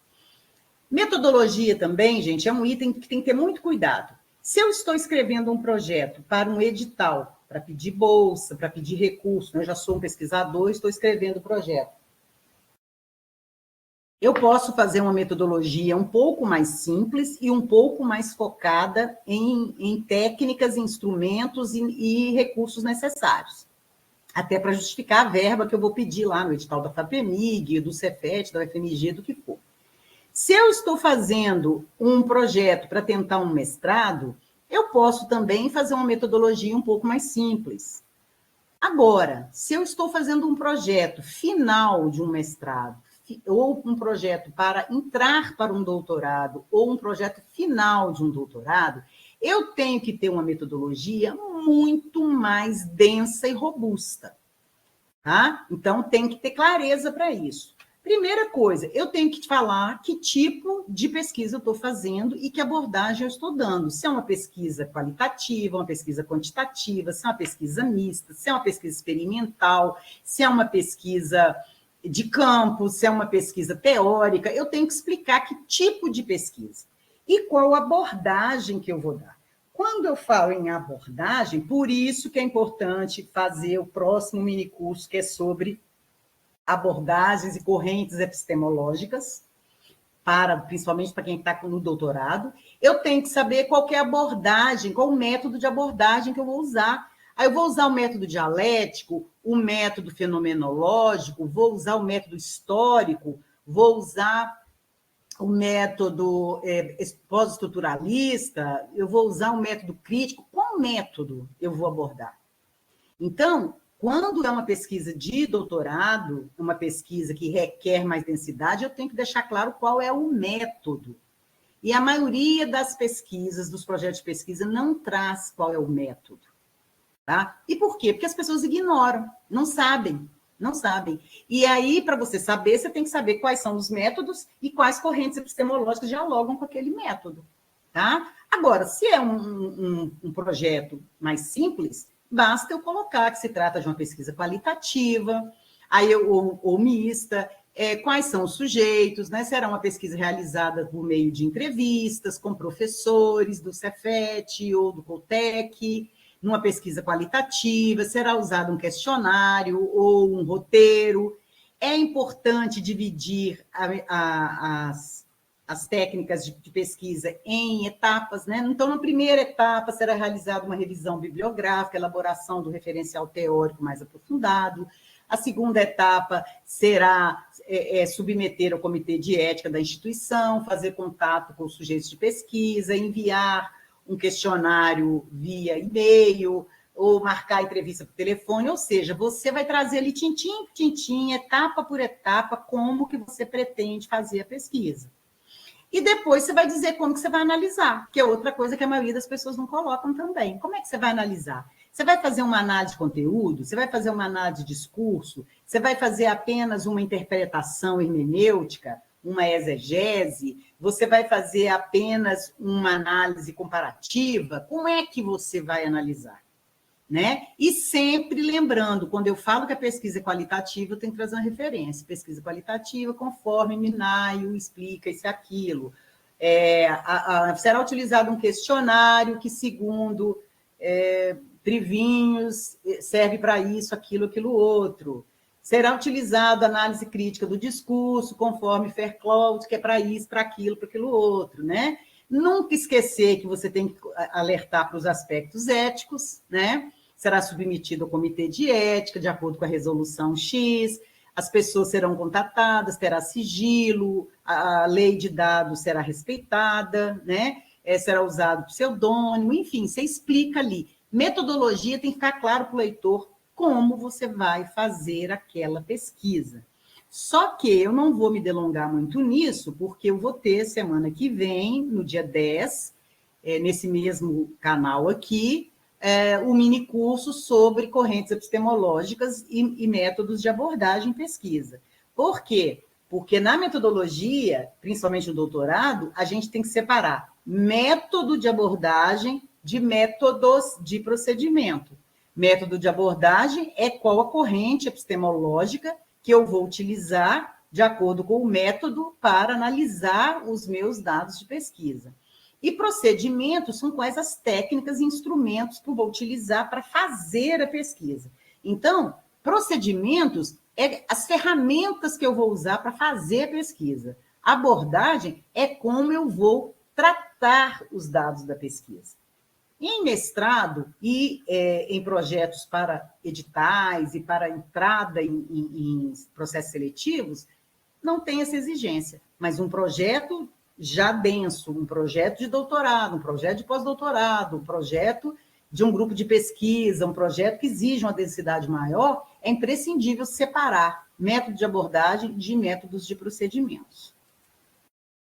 [SPEAKER 1] Metodologia também, gente, é um item que tem que ter muito cuidado. Se eu estou escrevendo um projeto para um edital, para pedir bolsa, para pedir recurso, eu já sou um pesquisador, estou escrevendo o projeto. Eu posso fazer uma metodologia um pouco mais simples e um pouco mais focada em técnicas, instrumentos e recursos necessários. Até para justificar a verba que eu vou pedir lá no edital da FAPEMIG, do Cefet, da UFMG, do que for. Se eu estou fazendo um projeto para tentar um mestrado, eu posso também fazer uma metodologia um pouco mais simples. Agora, se eu estou fazendo um projeto final de um mestrado, ou um projeto para entrar para um doutorado, ou um projeto final de um doutorado, eu tenho que ter uma metodologia muito mais densa e robusta, tá? Então, tem que ter clareza para isso. Primeira coisa, eu tenho que te falar que tipo de pesquisa eu estou fazendo e que abordagem eu estou dando. Se é uma pesquisa qualitativa, uma pesquisa quantitativa, se é uma pesquisa mista, se é uma pesquisa experimental, se é uma pesquisa de campo, se é uma pesquisa teórica, eu tenho que explicar que tipo de pesquisa e qual abordagem que eu vou dar. Quando eu falo em abordagem, por isso que é importante fazer o próximo minicurso, que é sobre abordagens e correntes epistemológicas, principalmente para quem está no doutorado. Eu tenho que saber qual que é a abordagem, qual o método de abordagem que eu vou usar. Aí eu vou usar o método dialético, o método fenomenológico, vou usar o método histórico, vou usar o método pós-estruturalista, eu vou usar o método crítico. Qual método eu vou abordar? Então, quando é uma pesquisa de doutorado, uma pesquisa que requer mais densidade, eu tenho que deixar claro qual é o método. E a maioria das pesquisas, dos projetos de pesquisa, não traz qual é o método. Tá? E por quê? Porque as pessoas ignoram, não sabem. E aí, para você saber, você tem que saber quais são os métodos e quais correntes epistemológicas dialogam com aquele método. Tá? Agora, se é um projeto mais simples, basta eu colocar que se trata de uma pesquisa qualitativa, ou mista, quais são os sujeitos, né? Será uma pesquisa realizada por meio de entrevistas com professores do Cefet ou do Coltec, numa pesquisa qualitativa, será usado um questionário ou um roteiro. É importante dividir as técnicas de pesquisa em etapas, né? Então, na primeira etapa, será realizada uma revisão bibliográfica, elaboração do referencial teórico mais aprofundado. A segunda etapa será submeter ao comitê de ética da instituição, fazer contato com os sujeitos de pesquisa, enviar um questionário via e-mail, ou marcar entrevista por telefone, ou seja, você vai trazer ali tintim por tintim, etapa por etapa, como que você pretende fazer a pesquisa. E depois você vai dizer como que você vai analisar, que é outra coisa que a maioria das pessoas não colocam também. Como é que você vai analisar? Você vai fazer uma análise de conteúdo? Você vai fazer uma análise de discurso? Você vai fazer apenas uma interpretação hermenêutica, uma exegese? Você vai fazer apenas uma análise comparativa? Como é que você vai analisar? Né? E sempre lembrando, quando eu falo que a pesquisa é qualitativa, eu tenho que trazer uma referência. Pesquisa qualitativa, conforme Minayo explica isso e aquilo. Será utilizado um questionário que, segundo Trivinhos, serve para isso, aquilo, outro. Será utilizado análise crítica do discurso, conforme Fairclough, que é para isso, para aquilo, outro, né? Nunca esquecer que você tem que alertar para os aspectos éticos, né? Será submetido ao comitê de ética, de acordo com a resolução X, as pessoas serão contatadas, terá sigilo, a lei de dados será respeitada, né? Será usado pseudônimo, enfim, você explica ali. Metodologia tem que ficar claro para o leitor como você vai fazer aquela pesquisa. Só que eu não vou me delongar muito nisso, porque eu vou ter semana que vem, no dia 10, nesse mesmo canal aqui, o minicurso sobre correntes epistemológicas e métodos de abordagem em pesquisa. Por quê? Porque na metodologia, principalmente no doutorado, a gente tem que separar método de abordagem de métodos de procedimento. Método de abordagem é qual a corrente epistemológica que eu vou utilizar de acordo com o método para analisar os meus dados de pesquisa. E procedimentos são quais as técnicas e instrumentos que eu vou utilizar para fazer a pesquisa. Então, procedimentos é as ferramentas que eu vou usar para fazer a pesquisa. Abordagem é como eu vou tratar os dados da pesquisa. Em mestrado e em projetos para editais e para entrada em processos seletivos, não tem essa exigência, mas um projeto já denso, um projeto de doutorado, um projeto de pós-doutorado, um projeto de um grupo de pesquisa, um projeto que exige uma densidade maior, é imprescindível separar método de abordagem de métodos de procedimentos.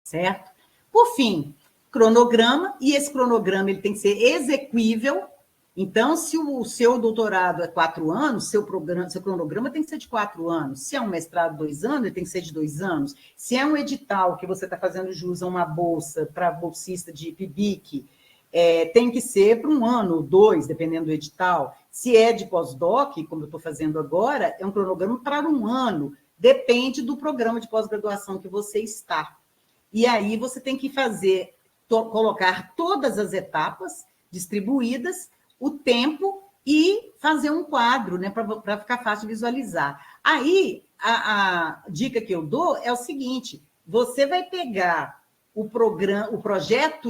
[SPEAKER 1] Certo? Por fim, cronograma, e esse cronograma ele tem que ser exequível, Então, se o seu doutorado é 4 anos, seu cronograma tem que ser de 4 anos. Se é um mestrado 2 anos, ele tem que ser de 2 anos. Se é um edital que você está fazendo jus a uma bolsa para bolsista de PIBIC, tem que ser para 1 ano ou 2, dependendo do edital. Se é de pós-doc, como eu estou fazendo agora, é um cronograma para 1 ano. Depende do programa de pós-graduação que você está. E aí você tem que colocar todas as etapas distribuídas, o tempo e fazer um quadro, né, para ficar fácil de visualizar. Aí, a dica que eu dou é o seguinte: você vai pegar o projeto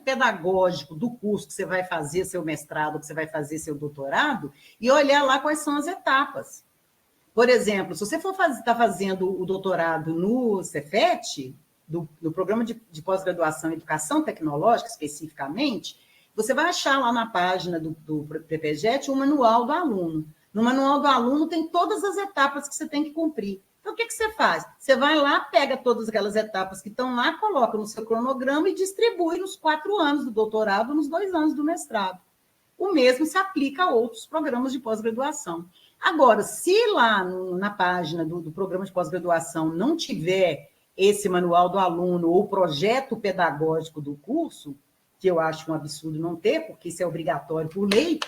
[SPEAKER 1] pedagógico do curso que você vai fazer seu mestrado, que você vai fazer seu doutorado, e olhar lá quais são as etapas. Por exemplo, se você for estar fazendo o doutorado no Cefet, do Programa de Pós-Graduação em Educação Tecnológica, especificamente, você vai achar lá na página do PPGET o manual do aluno. No manual do aluno tem todas as etapas que você tem que cumprir. Então, o que você faz? Você vai lá, pega todas aquelas etapas que estão lá, coloca no seu cronograma e distribui nos 4 anos do doutorado, nos 2 anos do mestrado. O mesmo se aplica a outros programas de pós-graduação. Agora, se lá na página do programa de pós-graduação não tiver esse manual do aluno ou projeto pedagógico do curso, que eu acho um absurdo não ter, porque isso é obrigatório por lei,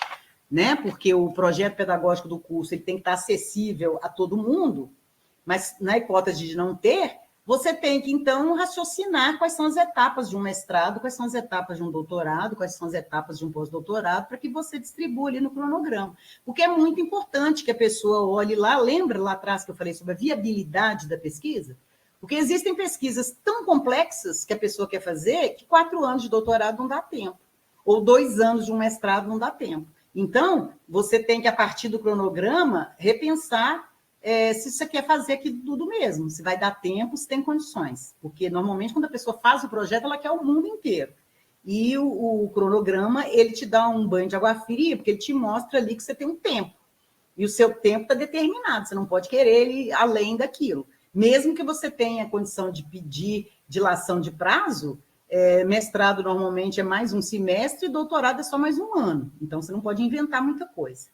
[SPEAKER 1] né? Porque o projeto pedagógico do curso ele tem que estar acessível a todo mundo, mas na hipótese de não ter, você tem que, então, raciocinar quais são as etapas de um mestrado, quais são as etapas de um doutorado, quais são as etapas de um pós-doutorado, para que você distribua ali no cronograma. Porque é muito importante que a pessoa olhe lá, lembra lá atrás que eu falei sobre a viabilidade da pesquisa? Porque existem pesquisas tão complexas que a pessoa quer fazer que 4 anos de doutorado não dá tempo, ou 2 anos de um mestrado não dá tempo. Então, você tem que, a partir do cronograma, repensar se você quer fazer aquilo tudo mesmo, se vai dar tempo, se tem condições. Porque, normalmente, quando a pessoa faz o projeto, ela quer o mundo inteiro. E o cronograma, ele te dá um banho de água fria, porque ele te mostra ali que você tem um tempo. E o seu tempo está determinado, você não pode querer ele além daquilo. Mesmo que você tenha condição de pedir dilação de prazo, mestrado normalmente é mais um semestre e doutorado é só mais 1 ano. Então, você não pode inventar muita coisa.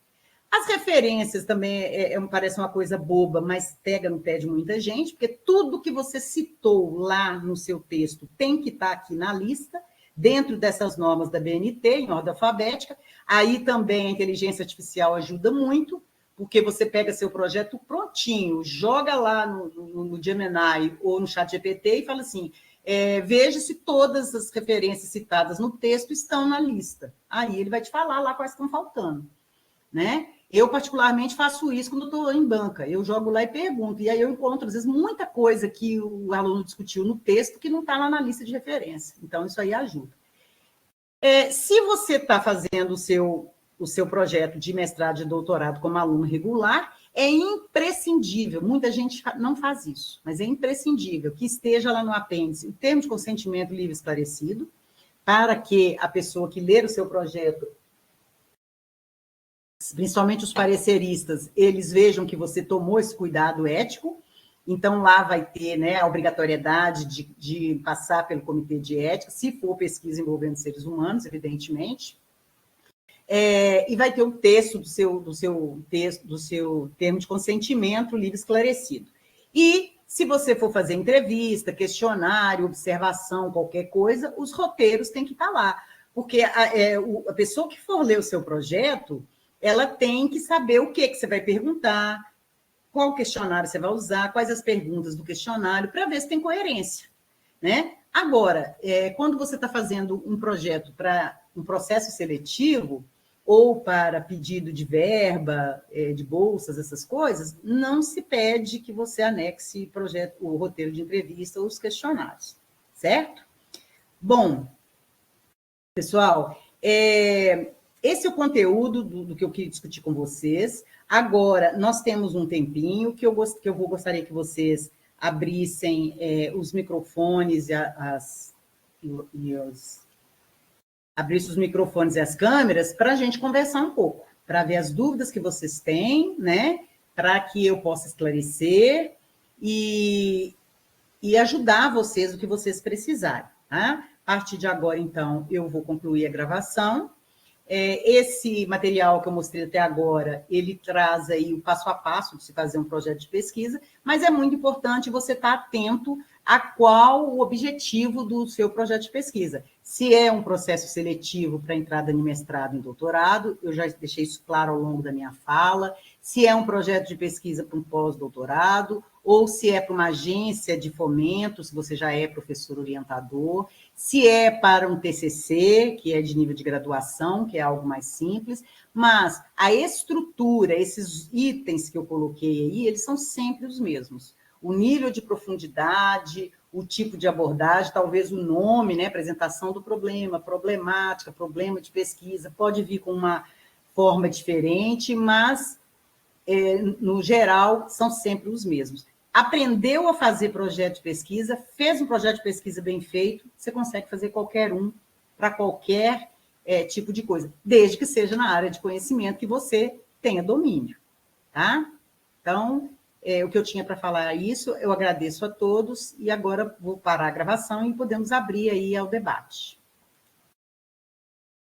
[SPEAKER 1] As referências também parece uma coisa boba, mas pega no pé de muita gente, porque tudo que você citou lá no seu texto tem que estar aqui na lista, dentro dessas normas da BNT, em ordem alfabética. Aí também a inteligência artificial ajuda muito, porque você pega seu projeto prontinho, joga lá no Gemini ou no ChatGPT e fala assim, veja se todas as referências citadas no texto estão na lista. Aí ele vai te falar lá quais estão faltando, né? Eu, particularmente, faço isso quando estou em banca. Eu jogo lá e pergunto, e aí eu encontro, às vezes, muita coisa que o aluno discutiu no texto que não está lá na lista de referência. Então, isso aí ajuda. Se você está fazendo o seu projeto de mestrado e doutorado como aluno regular, é imprescindível, muita gente não faz isso, mas é imprescindível que esteja lá no apêndice o termo de consentimento livre e esclarecido, para que a pessoa que ler o seu projeto, principalmente os pareceristas, eles vejam que você tomou esse cuidado ético. Então, lá vai ter, né, a obrigatoriedade de passar pelo comitê de ética, se for pesquisa envolvendo seres humanos, evidentemente. E vai ter um texto do seu termo de consentimento livre esclarecido. E, se você for fazer entrevista, questionário, observação, qualquer coisa, os roteiros têm que estar lá. Porque a pessoa que for ler o seu projeto, ela tem que saber o que você vai perguntar, qual questionário você vai usar, quais as perguntas do questionário, para ver se tem coerência, né? Agora, quando você está fazendo um projeto para um processo seletivo, ou para pedido de verba, de bolsas, essas coisas, não se pede que você anexe o roteiro de entrevista ou os questionários, certo? Bom, pessoal, esse é o conteúdo do que eu queria discutir com vocês. Agora, nós temos um tempinho que eu gostaria que vocês abrissem os microfones abrissem os microfones e as câmeras para a gente conversar um pouco, para ver as dúvidas que vocês têm, né? Para que eu possa esclarecer e ajudar vocês o que vocês precisarem, tá? A partir de agora, então, eu vou concluir a gravação. Esse material que eu mostrei até agora, ele traz aí o passo a passo de se fazer um projeto de pesquisa, mas é muito importante você estar atento a qual o objetivo do seu projeto de pesquisa. Se é um processo seletivo para entrada em mestrado e doutorado, eu já deixei isso claro ao longo da minha fala, se é um projeto de pesquisa para um pós-doutorado, ou se é para uma agência de fomento, se você já é professor orientador, se é para um TCC, que é de nível de graduação, que é algo mais simples, mas a estrutura, esses itens que eu coloquei aí, eles são sempre os mesmos. O nível de profundidade, o tipo de abordagem, talvez o nome, né, apresentação do problema, problemática, problema de pesquisa, pode vir com uma forma diferente, mas, no geral, são sempre os mesmos. Aprendeu a fazer projeto de pesquisa, fez um projeto de pesquisa bem feito, você consegue fazer qualquer um, para qualquer tipo de coisa, desde que seja na área de conhecimento que você tenha domínio, tá? Então, o que eu tinha para falar é isso, eu agradeço a todos, e agora vou parar a gravação e podemos abrir aí ao debate.